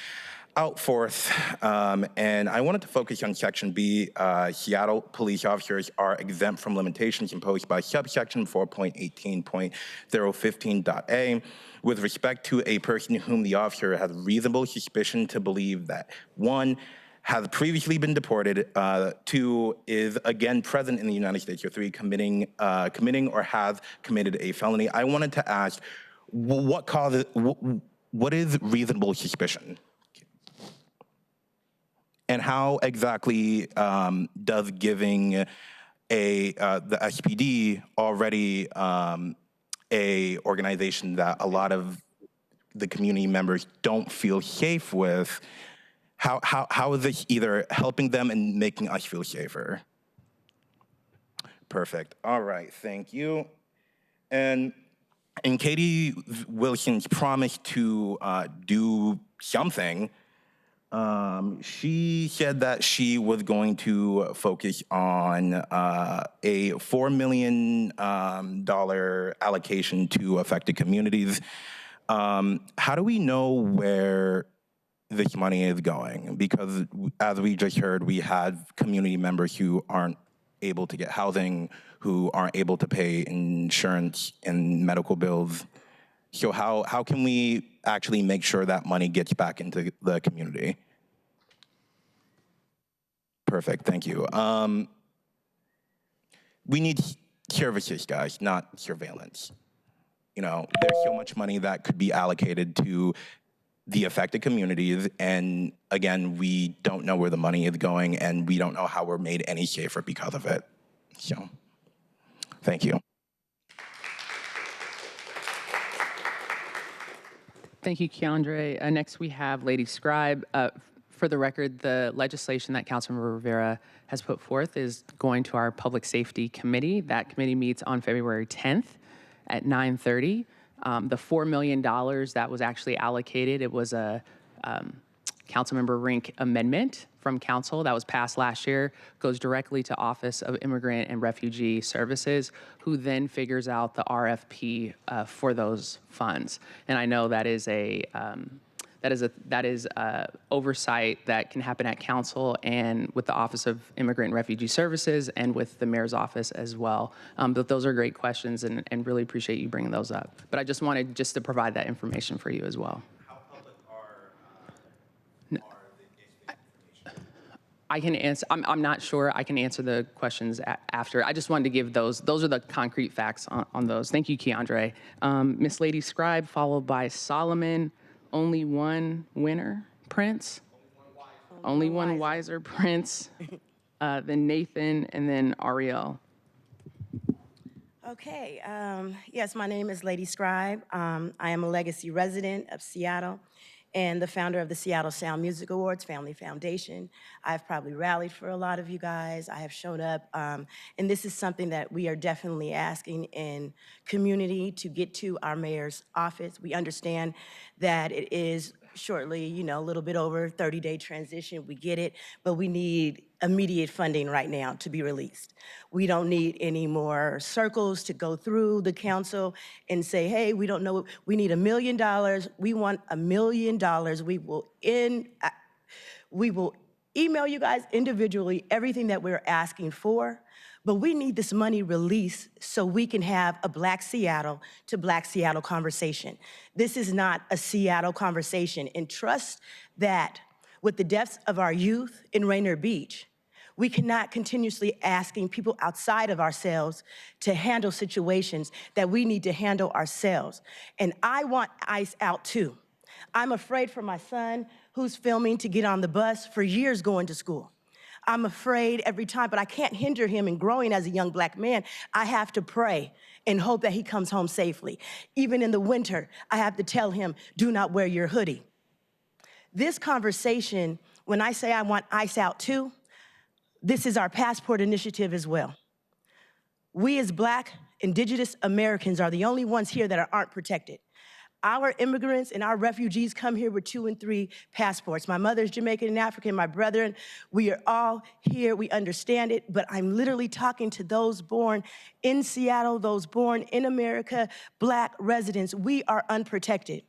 out forth, and I wanted to focus on Section B. Seattle police officers are exempt from limitations imposed by subsection 4.18.015.a with respect to a person whom the officer has reasonable suspicion to believe that, 1, has previously been deported, 2, is again present in the United States, or 3, committing or has committed a felony. I wanted to ask, what is reasonable suspicion? And how exactly does giving the SPD, already a organization that a lot of the community members don't feel safe with, how is this either helping them and making us feel safer? Perfect. All right, thank you. And in Katie Wilson's promise to do something, she said that she was going to focus on a $4 million allocation to affected communities. How do we know where this money is going? Because as we just heard, we have community members who aren't able to get housing, who aren't able to pay insurance and medical bills. So how can we actually make sure that money gets back into the community? Perfect, thank you. We need services, guys, not surveillance. You know, there's so much money that could be allocated to the affected communities, and again, we don't know where the money is going, and we don't know how we're made any safer because of it. So, thank you. Thank you, Keandre. Next, we have Lady Scribe. For the record, the legislation that Councilmember Rivera has put forth is going to our Public Safety Committee. That committee meets on February 10th at 9:30. The $4 million that was actually allocated, it was a Councilmember Rink amendment from council that was passed last year, goes directly to Office of Immigrant and Refugee Services, who then figures out the RFP for those funds. And I know that is oversight that can happen at council and with the Office of Immigrant and Refugee Services and with the mayor's office as well. But those are great questions, and really appreciate you bringing those up. But I just wanted to provide that information for you as well. How public are the I can answer. I'm not sure. I can answer the questions after. I just wanted to give those. Those are the concrete facts on those. Thank you, Keandre. Miss Lady Scribe, followed by Solomon. Only one winner, Prince. Only one wiser, Prince. Then Nathan, and then Ariel. Okay, yes, my name is Lady Scribe. I am a legacy resident of Seattle and the founder of the Seattle Sound Music Awards Family Foundation. I've probably rallied for a lot of you guys. I have shown up, and this is something that we are definitely asking in community to get to our mayor's office. We understand that it is shortly, you know, a little bit over 30-day transition. We get it, but we need immediate funding right now to be released. We don't need any more circles to go through the council and say, hey, we don't know, we need $1 million. We want $1 million. We will email you guys individually everything that we're asking for, but we need this money released so we can have a Black Seattle to Black Seattle conversation. This is not a Seattle conversation, and trust that with the deaths of our youth in Rainier Beach, we cannot continuously asking people outside of ourselves to handle situations that we need to handle ourselves. And I want ICE out too. I'm afraid for my son who's filming to get on the bus for years going to school. I'm afraid every time, but I can't hinder him in growing as a young black man. I have to pray and hope that he comes home safely. Even in the winter, I have to tell him, do not wear your hoodie. This conversation, when I say I want ICE out too, this is our passport initiative as well. We as Black, Indigenous Americans are the only ones here that aren't protected. Our immigrants and our refugees come here with 2 and 3 passports. My mother's Jamaican and African, my brethren, we are all here, we understand it, but I'm literally talking to those born in Seattle, those born in America, Black residents. We are unprotected.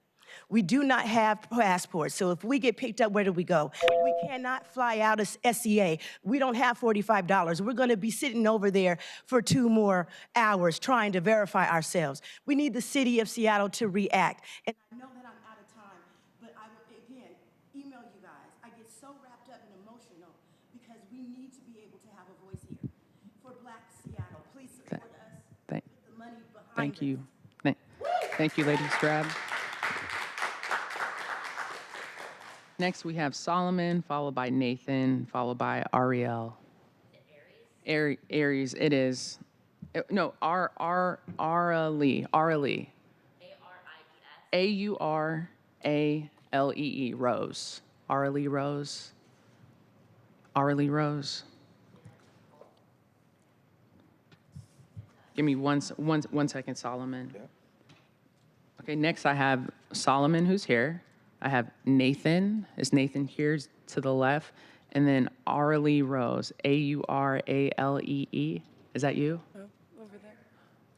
We do not have passports, so if we get picked up, where do we go? We cannot fly out of SCA. We don't have $45. We're gonna be sitting over there for 2 more hours trying to verify ourselves. We need the city of Seattle to react. And I know that I'm out of time, but I will, again, email you guys. I get so wrapped up and emotional because we need to be able to have a voice here. For Black Seattle, please support us. Put the money behind Thank us. you. Thank you, Lady Strab. Next, we have Solomon, followed by Nathan, followed by Ariel. Aries, it is. No, Aralee. Aralee. Auralee, Rose. Aralee Rose. Aralee Rose. Give me one second, Solomon. Okay, next I have Solomon, who's here. I have Nathan. Is Nathan here to the left? And then Aralee Rose, Auralee. Is that you? Over there.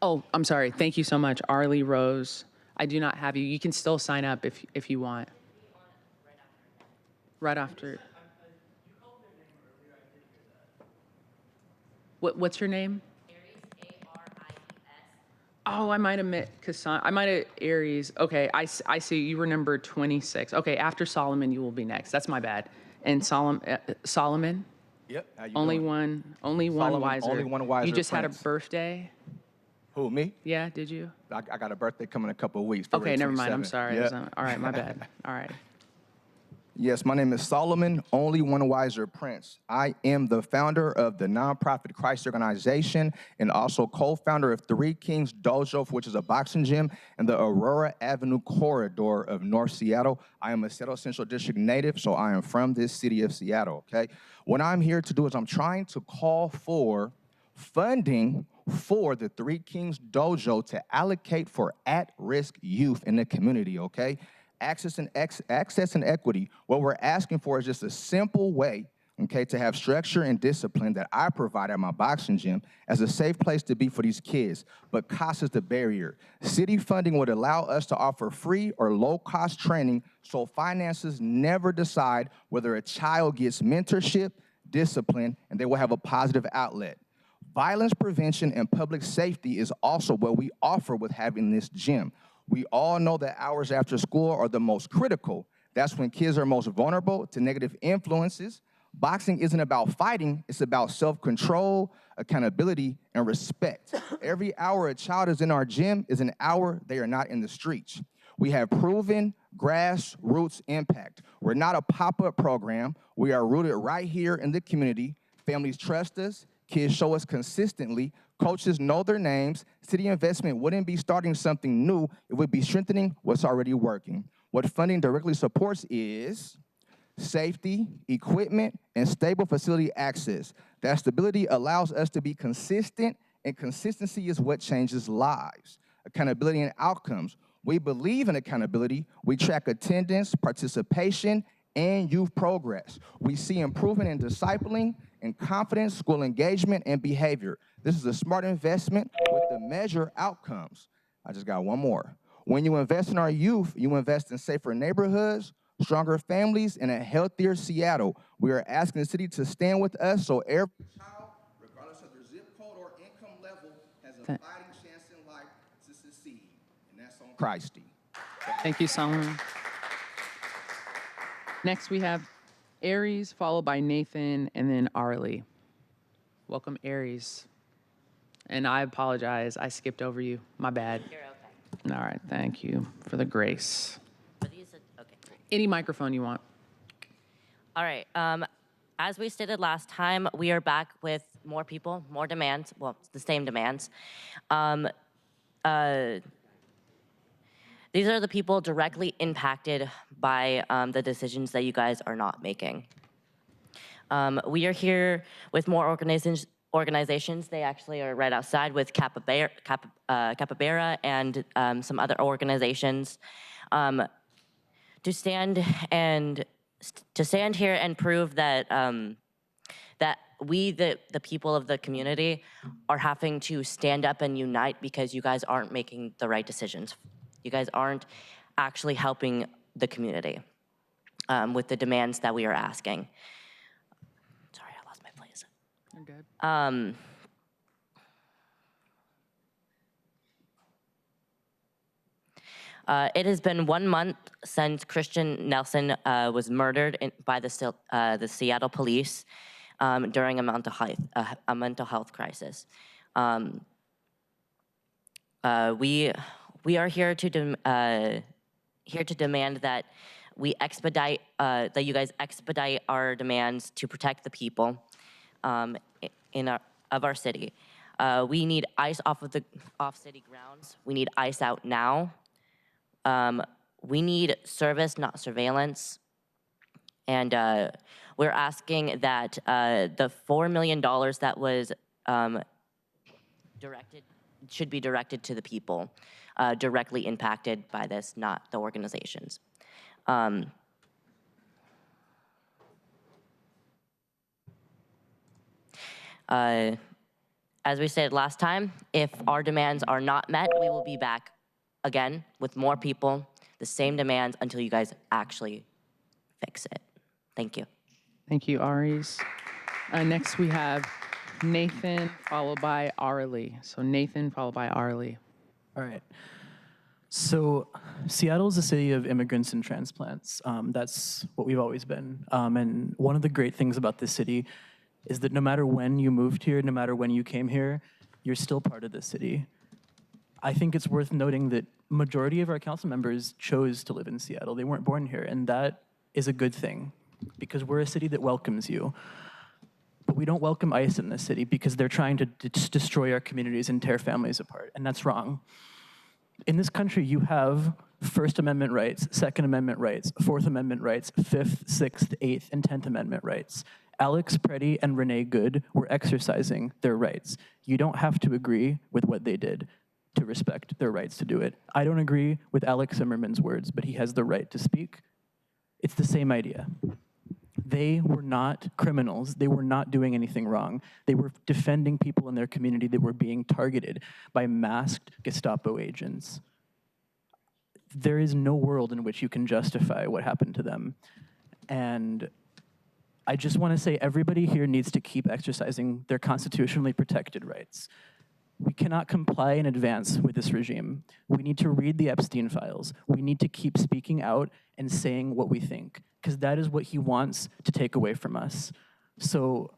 Oh, I'm sorry. Thank you so much, Aralee Rose. I do not have you. You can still sign up if you want. Right after. What's your name? Oh, I might have met Cassandra. I might have Aries. Okay, I see you were number 26. Okay, after Solomon, you will be next. That's my bad. And Solomon? Yep. How you Only doing? one Solomon, wiser. only one wiser You just had a prince. birthday? Who, me? Yeah, did you? I got a birthday coming in a couple of weeks. Okay, February never mind. I'm 27th. sorry. Yep. All right, my bad. All right. Yes, my name is Solomon, only one wiser prince. I am the founder of the nonprofit Christ organization and also co-founder of Three Kings Dojo, which is a boxing gym in the Aurora Avenue corridor of North Seattle. I am a Seattle Central District native, so I am from this city of Seattle, okay? What I'm here to do is I'm trying to call for funding for the Three Kings Dojo to allocate for at-risk youth in the community, okay? Access and equity. What we're asking for is just a simple way, okay, to have structure and discipline that I provide at my boxing gym as a safe place to be for these kids. But cost is the barrier. City funding would allow us to offer free or low-cost training so finances never decide whether a child gets mentorship, discipline, and they will have a positive outlet. Violence prevention and public safety is also what we offer with having this gym. We all know that hours after school are the most critical. That's when kids are most vulnerable to negative influences. Boxing isn't about fighting, it's about self-control, accountability, and respect. Every hour a child is in our gym is an hour they are not in the streets. We have proven grassroots impact. We're not a pop-up program. We are rooted right here in the community. Families trust us. Kids show us consistently. Coaches know their names. City investment wouldn't be starting something new. It would be strengthening what's already working. What funding directly supports is safety, equipment, and stable facility access. That stability allows us to be consistent, and consistency is what changes lives. Accountability and outcomes. We believe in accountability. We track attendance, participation, and youth progress. We see improvement in discipling, in confidence, school engagement, and behavior. This is a smart investment with the measure outcomes. I just got one more. When you invest in our youth, you invest in safer neighborhoods, stronger families, and a healthier Seattle. We are asking the city to stand with us so every child, regardless of their zip code or income level, has a fighting chance in life to succeed. And that's on Christy. Thank you, Solomon. Next, we have Aries, followed by Nathan, and then Arlie. Welcome, Aries. And I apologize, I skipped over you. My bad. You're okay. All right, thank you for the grace. But these are, okay. Any microphone you want. All right. As we stated last time, we are back with more people, more demands, well, the same demands. These are the people directly impacted by the decisions that you guys are not making. We are here with more organizations. They actually are right outside with Capybara and some other organizations to stand here and prove that that we, the people of the community, are having to stand up and unite because you guys aren't making the right decisions. You guys aren't actually helping the community with the demands that we are asking. Sorry, I lost my place. You're good. It has been 1 month since Christian Nelson was murdered by the Seattle police during a mental health crisis. We are here to demand that we expedite that you guys expedite our demands to protect the people of our city. We need ICE off city grounds. We need ICE out now. We need service, not surveillance. And we're asking that the $4 million that was should be directed to the people directly impacted by this, not the organizations. As we said last time, if our demands are not met, we will be back again with more people, the same demands until you guys actually fix it. Thank you. Thank you, Aries. Next we have Nathan, followed by Arlie. So Nathan, followed by Arlie. All right. So Seattle is a city of immigrants and transplants. That's what we've always been. And one of the great things about this city is that no matter when you moved here, no matter when you came here, you're still part of this city. I think it's worth noting that majority of our council members chose to live in Seattle. They weren't born here, and that is a good thing because we're a city that welcomes you. But we don't welcome ICE in this city because they're trying to destroy our communities and tear families apart, and that's wrong. In this country, you have First Amendment rights, Second Amendment rights, Fourth Amendment rights, Fifth, Sixth, Eighth, and 10th Amendment rights. Alex Preddy and Renee Good were exercising their rights. You don't have to agree with what they did to respect their rights to do it. I don't agree with Alex Zimmerman's words, but he has the right to speak. It's the same idea. They were not criminals. They were not doing anything wrong. They were defending people in their community that were being targeted by masked Gestapo agents. There is no world in which you can justify what happened to them. And I just want to say everybody here needs to keep exercising their constitutionally protected rights. We cannot comply in advance with this regime. We need to read the Epstein files. We need to keep speaking out and saying what we think, because that is what he wants to take away from us. So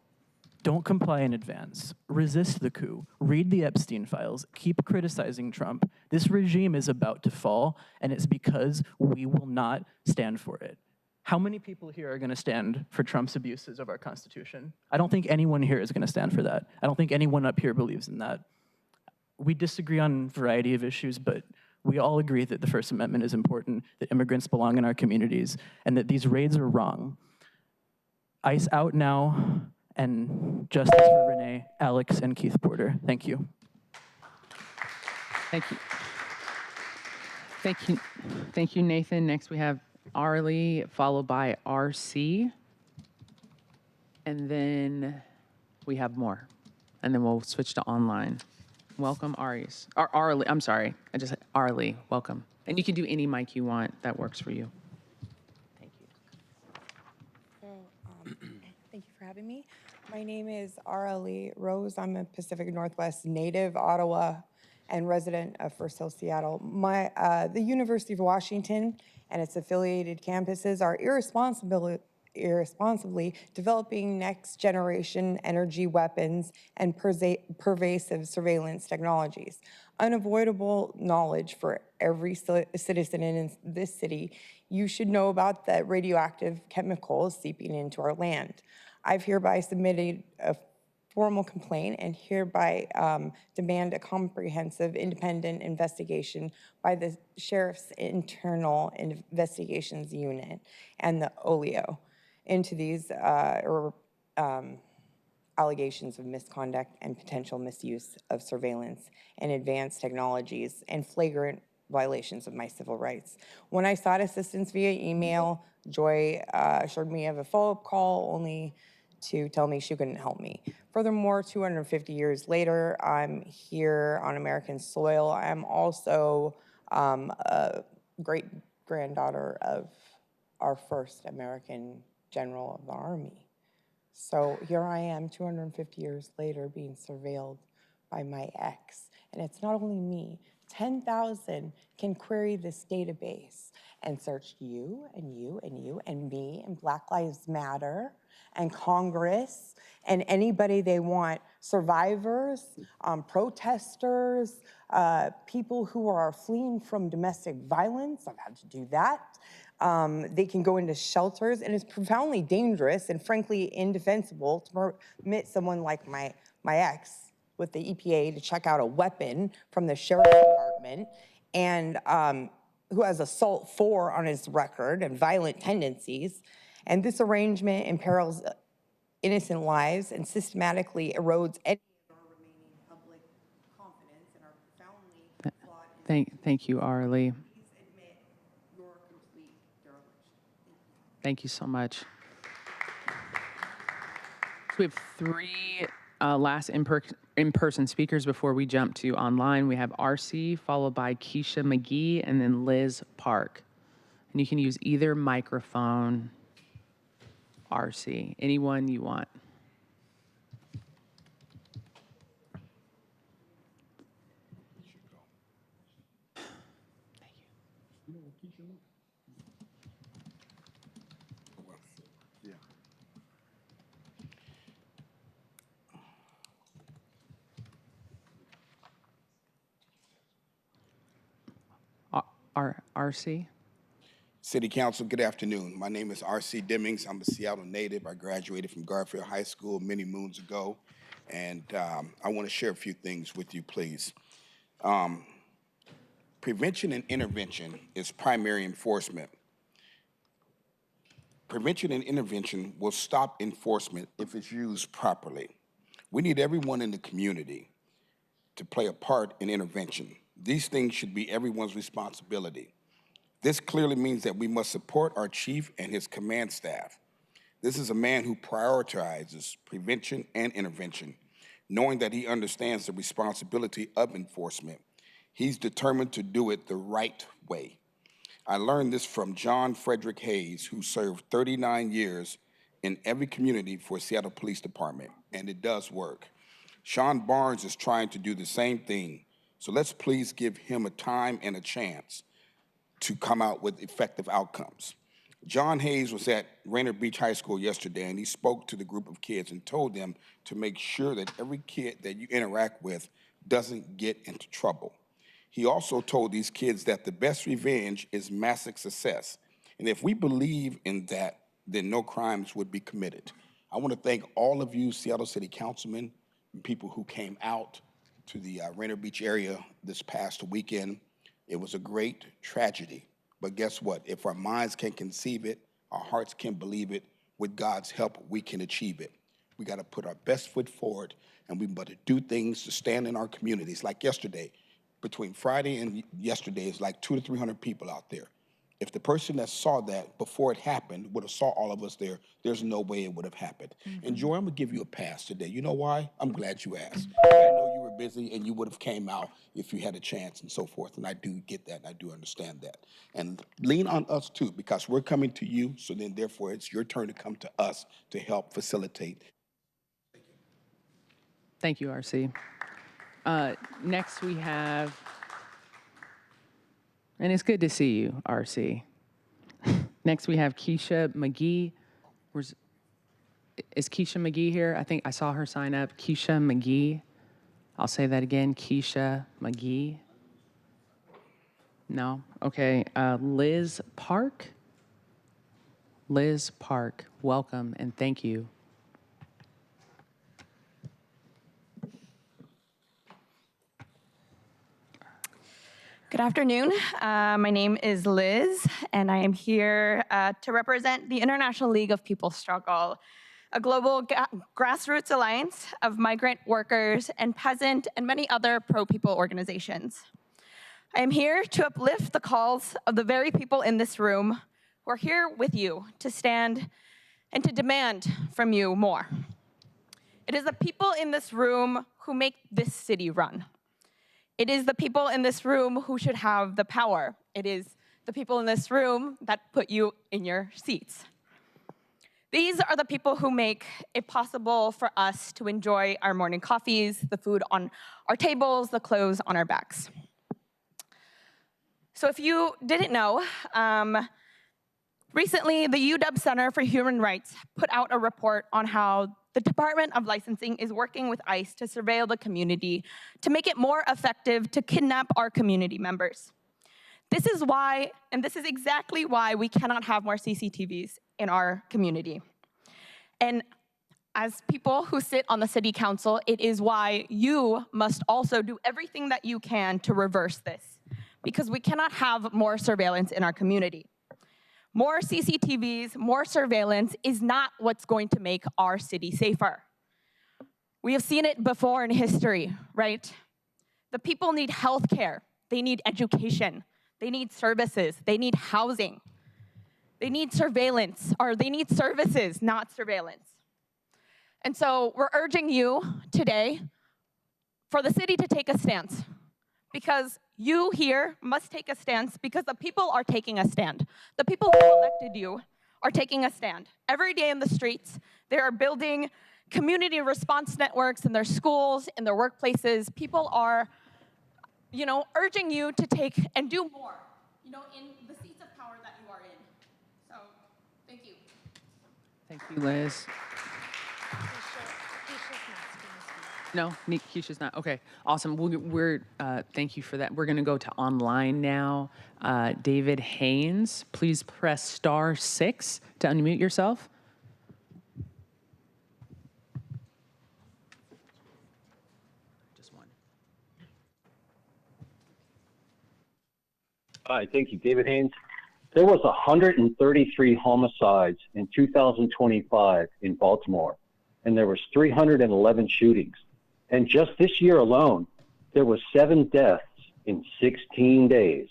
don't comply in advance. Resist the coup. Read the Epstein files. Keep criticizing Trump. This regime is about to fall, and it's because we will not stand for it. How many people here are going to stand for Trump's abuses of our Constitution? I don't think anyone here is going to stand for that. I don't think anyone up here believes in that. We disagree on a variety of issues, but we all agree that the First Amendment is important, that immigrants belong in our communities, and that these raids are wrong. ICE out now, and justice for Renee, Alex, and Keith Porter. Thank you. Thank you. Thank you. Thank you, Nathan. Next we have Arlie, followed by RC. And then we have more. And then we'll switch to online. Welcome, Aries. Arlie, I'm sorry. Arlie, welcome. And you can do any mic you want that works for you. Thank you for having me. My name is Arlie Rose. I'm a Pacific Northwest native, Ottawa, and resident of First Hill, Seattle. The University of Washington and its affiliated campuses are irresponsibly developing next-generation energy weapons and pervasive surveillance technologies. Unavoidable knowledge for every citizen in this city. You should know about the radioactive chemicals seeping into our land. I've hereby submitted a formal complaint and hereby demand a comprehensive independent investigation by the Sheriff's Internal Investigations Unit and the OLEO into these allegations of misconduct and potential misuse of surveillance and advanced technologies and flagrant violations of my civil rights. When I sought assistance via email, Joy assured me of a follow-up call only to tell me she couldn't help me. Furthermore, 250 years later, I'm here on American soil. I'm also a great-granddaughter of our first American general of the Army. So here I am, 250 years later, being surveilled by my ex. And it's not only me. 10,000 can query this database and search you and you and you and me and Black Lives Matter and Congress and anybody they want, survivors, protesters, people who are fleeing from domestic violence. I've had to do that. They can go into shelters, and it's profoundly dangerous and frankly indefensible to permit someone like my ex with the EPA to check out a weapon from the sheriff's department and who has assault 4 on his record and violent tendencies. And this arrangement imperils innocent lives and systematically erodes any of our remaining public confidence in our profoundly flawed. Thank you, Arlie. Please admit your complete dereliction. Thank you so much. So we have 3 last in-person speakers before we jump to online. We have RC, followed by Keisha McGee, and then Liz Park. And you can use either microphone, RC, anyone you want. RC? City Council, good afternoon. My name is R.C. Demings. I'm a Seattle native. I graduated from Garfield High School many moons ago, and I want to share a few things with you, please. Prevention and intervention is primary enforcement. Prevention and intervention will stop enforcement if it's used properly. We need everyone in the community to play a part in intervention. These things should be everyone's responsibility. This clearly means that we must support our chief and his command staff. This is a man who prioritizes prevention and intervention, knowing that he understands the responsibility of enforcement. He's determined to do it the right way. I learned this from John Frederick Hayes, who served 39 years in every community for Seattle Police Department, and it does work. Sean Barnes is trying to do the same thing, so let's please give him a time and a chance to come out with effective outcomes. John Hayes was at Rainier Beach High School yesterday, and he spoke to the group of kids and told them to make sure that every kid that you interact with doesn't get into trouble. He also told these kids that the best revenge is massive success. And if we believe in that, then no crimes would be committed. I want to thank all of you Seattle City Councilmen and people who came out to the Rainier Beach area this past weekend. It was a great tragedy, but guess what? If our minds can conceive it, our hearts can believe it, with God's help, we can achieve it. We got to put our best foot forward, and we better do things to stand in our communities. Like yesterday, between Friday and yesterday, it's like 200 to 300 people out there. If the person that saw that before it happened would have saw all of us there, there's no way it would have happened. And Joy, I'm gonna give you a pass today. You know why? I'm glad you asked. I know you were busy and you would have came out if you had a chance and so forth. And I do get that and I do understand that. And lean on us too, because we're coming to you, so then therefore it's your turn to come to us to help facilitate. Thank you, RC. Next we have, and it's good to see you, RC. Next we have Keisha McGee. Is Keisha McGee here? I think I saw her sign up. Keisha McGee. I'll say that again, Keisha McGee. No? Okay, Liz Park. Liz Park, welcome and thank you Good afternoon. My name is Liz, and I am here to represent the International League of People's Struggle, a global grassroots alliance of migrant workers and peasant and many other pro-people organizations. I am here to uplift the calls of the very people in this room who are here with you to stand and to demand from you more. It is the people in this room who make this city run. It is the people in this room who should have the power. It is the people in this room that put you in your seats. These are the people who make it possible for us to enjoy our morning coffees, the food on our tables, the clothes on our backs. So if you didn't know, recently the UW Center for Human Rights put out a report on how the Department of Licensing is working with ICE to surveil the community to make it more effective to kidnap our community members. This is why, and this is exactly why we cannot have more CCTVs in our community. And as people who sit on the city council, it is why you must also do everything that you can to reverse this, because we cannot have more surveillance in our community. More CCTVs, more surveillance is not what's going to make our city safer. We have seen it before in history, right? The people need health care, they need education, they need services, they need housing. They need surveillance, or they need services, not surveillance. And so we're urging you today for the city to take a stance, because you here must take a stance because the people are taking a stand. The people who elected you are taking a stand. Every day in the streets, they are building community response networks in their schools, in their workplaces. People are, urging you to take and do more, in the seats of power that you are in. So, thank you. Thank you, Liz. No, Keisha's not. Okay, awesome. We're thank you for that. We're going to go to online now. David Haynes, please press *6 to unmute yourself. Just one. Hi, thank you, David Haynes. There was 133 homicides in 2025 in Baltimore, and there was 311 shootings. And just this year alone, there was 7 deaths in 16 days.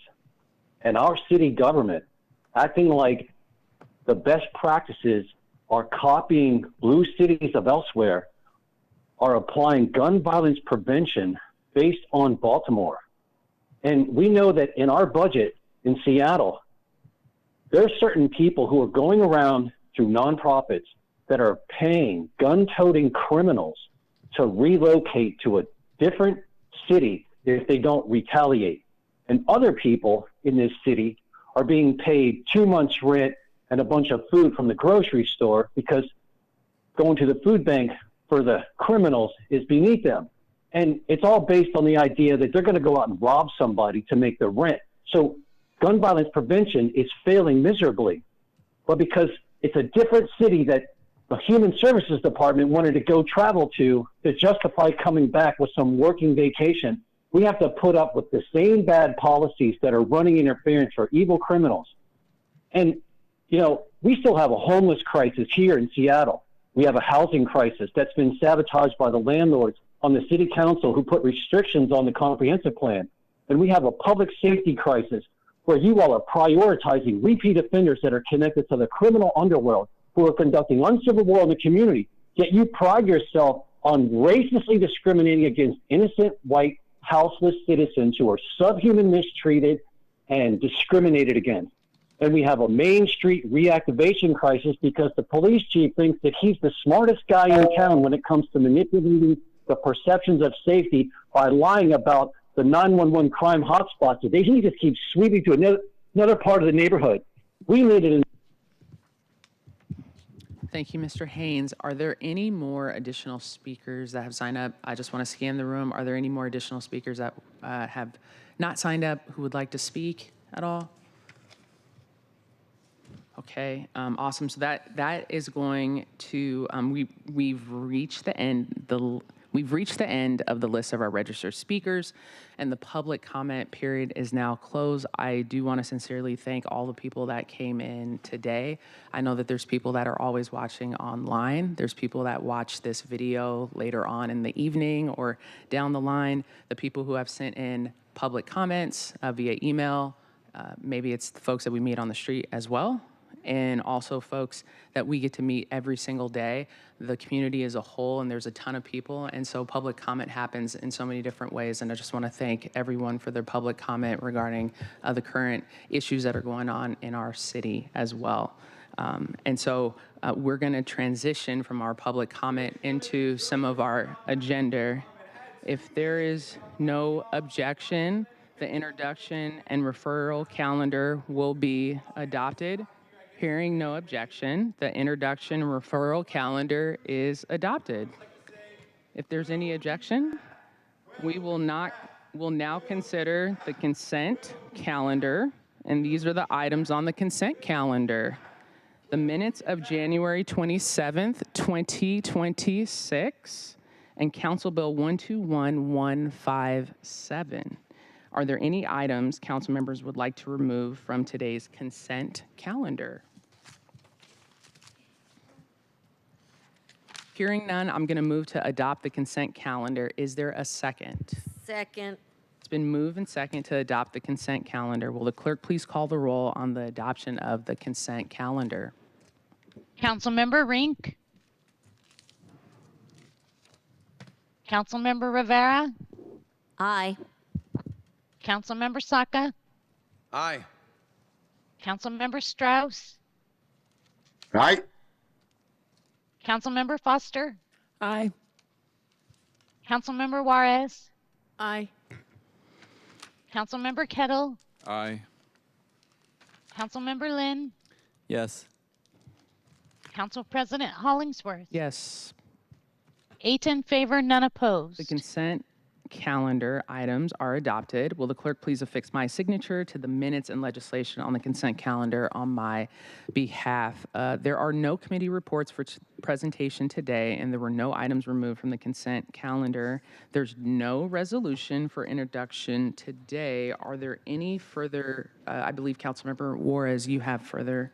And our city government, acting like the best practices are copying blue cities of elsewhere, are applying gun violence prevention based on Baltimore. And we know that in our budget in Seattle, there are certain people who are going around through nonprofits that are paying gun-toting criminals to relocate to a different city if they don't retaliate. And other people in this city are being paid 2 months' rent and a bunch of food from the grocery store because going to the food bank for the criminals is beneath them. And it's all based on the idea that they're going to go out and rob somebody to make the rent. So gun violence prevention is failing miserably. But because it's a different city that the Human Services Department wanted to go travel to justify coming back with some working vacation, we have to put up with the same bad policies that are running interference for evil criminals. And, we still have a homeless crisis here in Seattle. We have a housing crisis that's been sabotaged by the landlords on the city council who put restrictions on the comprehensive plan. And we have a public safety crisis where you all are prioritizing repeat offenders that are connected to the criminal underworld who are conducting uncivil war in the community, yet you pride yourself on racistly discriminating against innocent white houseless citizens who are subhuman, mistreated, and discriminated against. And we have a Main Street reactivation crisis because the police chief thinks that he's the smartest guy in town when it comes to manipulating the perceptions of safety by lying about the 911 crime hotspots. So they just keep sweeping to another part of the neighborhood. We need it in. Thank you, Mr. Haynes. Are there any more additional speakers that have signed up? I just want to scan the room. Are there any more additional speakers that have not signed up who would like to speak at all? Okay, awesome. So that is going to we've reached the end of the list of our registered speakers, and the public comment period is now closed. I do want to sincerely thank all the people that came in today. I know that there's people that are always watching online. There's people that watch this video later on in the evening or down the line. The people who have sent in public comments via email. Maybe it's the folks that we meet on the street as well, and also folks that we get to meet every single day, the community as a whole, and there's a ton of people, and so public comment happens in so many different ways, and I just want to thank everyone for their public comment regarding the current issues that are going on in our city as well. And so we're going to transition from our public comment into some of our agenda. If there is no objection, the introduction and referral calendar will be adopted. Hearing no objection, the introduction and referral calendar is adopted. If there's any objection, we'll now consider the consent calendar, and these are the items on the consent calendar. The minutes of January 27th, 2026, and Council Bill 121157. Are there any items council members would like to remove from today's consent calendar? Hearing none, I'm going to move to adopt the consent calendar. Is there a second? Second. It's been moved and second to adopt the consent calendar. Will the clerk please call the roll on the adoption of the consent calendar? Councilmember Rink. Councilmember Rivera. Aye. Councilmember Saka. Aye. Councilmember Strauss. Aye. Councilmember Foster. Aye. Councilmember Juarez. Aye. Councilmember Kettle. Aye. Councilmember Lynn. Yes. Council President Hollingsworth. Yes. 8 in favor, none opposed. The consent calendar items are adopted. Will the clerk please affix my signature to the minutes and legislation on the consent calendar on my behalf? There are no committee reports for presentation today, and there were no items removed from the consent calendar. There's no resolution for introduction today. Are there any further, I believe Councilmember Juarez, you have further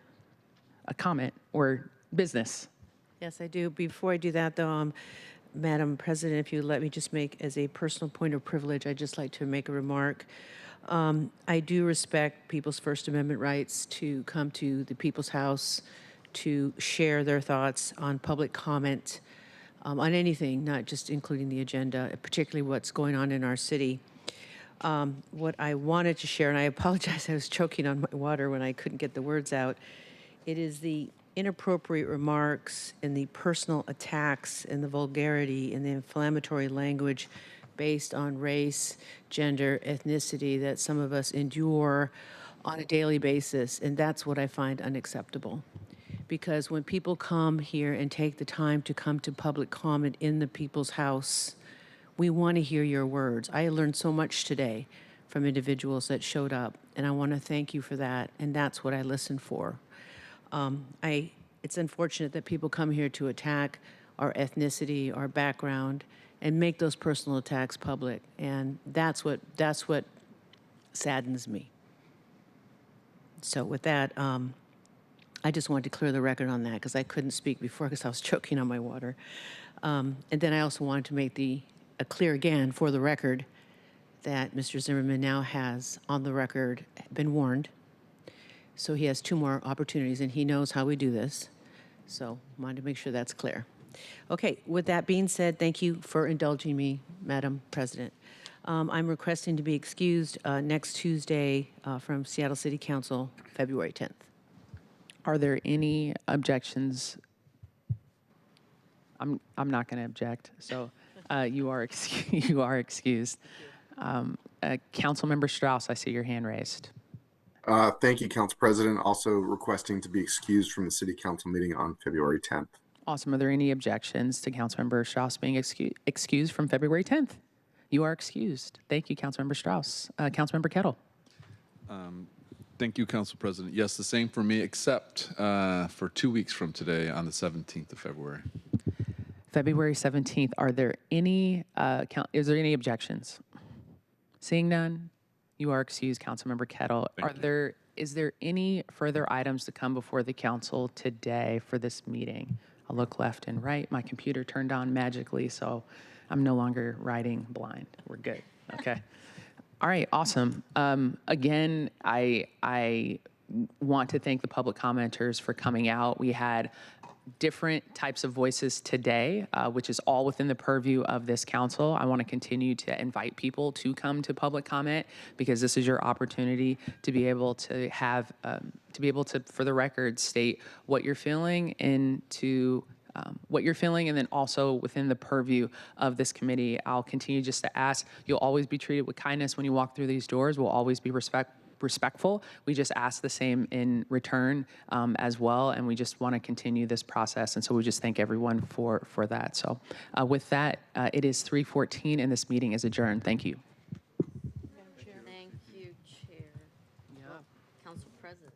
a comment or business? Yes, I do. Before I do that, though, Madam President, if you let me just make, as a personal point of privilege, I'd just like to make a remark. I do respect people's First Amendment rights to come to the People's House, to share their thoughts on public comment, on anything, not just including the agenda, particularly what's going on in our city. What I wanted to share, and I apologize, I was choking on my water when I couldn't get the words out, it is the inappropriate remarks and the personal attacks and the vulgarity and the inflammatory language based on race, gender, ethnicity that some of us endure on a daily basis. And that's what I find unacceptable. Because when people come here and take the time to come to public comment in the People's House, we want to hear your words. I learned so much today from individuals that showed up, and I want to thank you for that. And that's what I listen for. It's unfortunate that people come here to attack our ethnicity, our background, and make those personal attacks public. And that's what saddens me. So with that, I just wanted to clear the record on that because I couldn't speak before because I was choking on my water. And then I also wanted to make clear again for the record that Mr. Zimmerman now has on the record been warned. So he has 2 more opportunities, and he knows how we do this. So wanted to make sure that's clear. Okay, with that being said, thank you for indulging me, Madam President. I'm requesting to be excused next Tuesday from Seattle City Council, February 10th. Are there any objections? I'm not going to object, so you are excused. Councilmember Strauss, I see your hand raised. Thank you, Council President. Also requesting to be excused from the City Council meeting on February 10th. Awesome. Are there any objections to Councilmember Strauss being excused from February 10th? You are excused. Thank you, Councilmember Strauss. Councilmember Kettle. Thank you, Council President. Yes, the same for me, except for 2 weeks from today on the 17th of February. February 17th, are there any, is there any objections? Seeing none, you are excused, Councilmember Kettle. Is there any further items to come before the council today for this meeting? I'll look left and right. My computer turned on magically, so I'm no longer writing blind. We're good. Okay. All right, awesome. Again, I want to thank the public commenters for coming out. We had different types of voices today, which is all within the purview of this council. I want to continue to invite people to come to public comment because this is your opportunity to be able to have, for the record, state what you're feeling and and then also within the purview of this committee. I'll continue just to ask, you'll always be treated with kindness when you walk through these doors. We'll always be respectful. We just ask the same in return as well, and we just want to continue this process. And so we just thank everyone for that. So with that, it is 3:14 and this meeting is adjourned. Thank you. Thank you, Chair. Council President.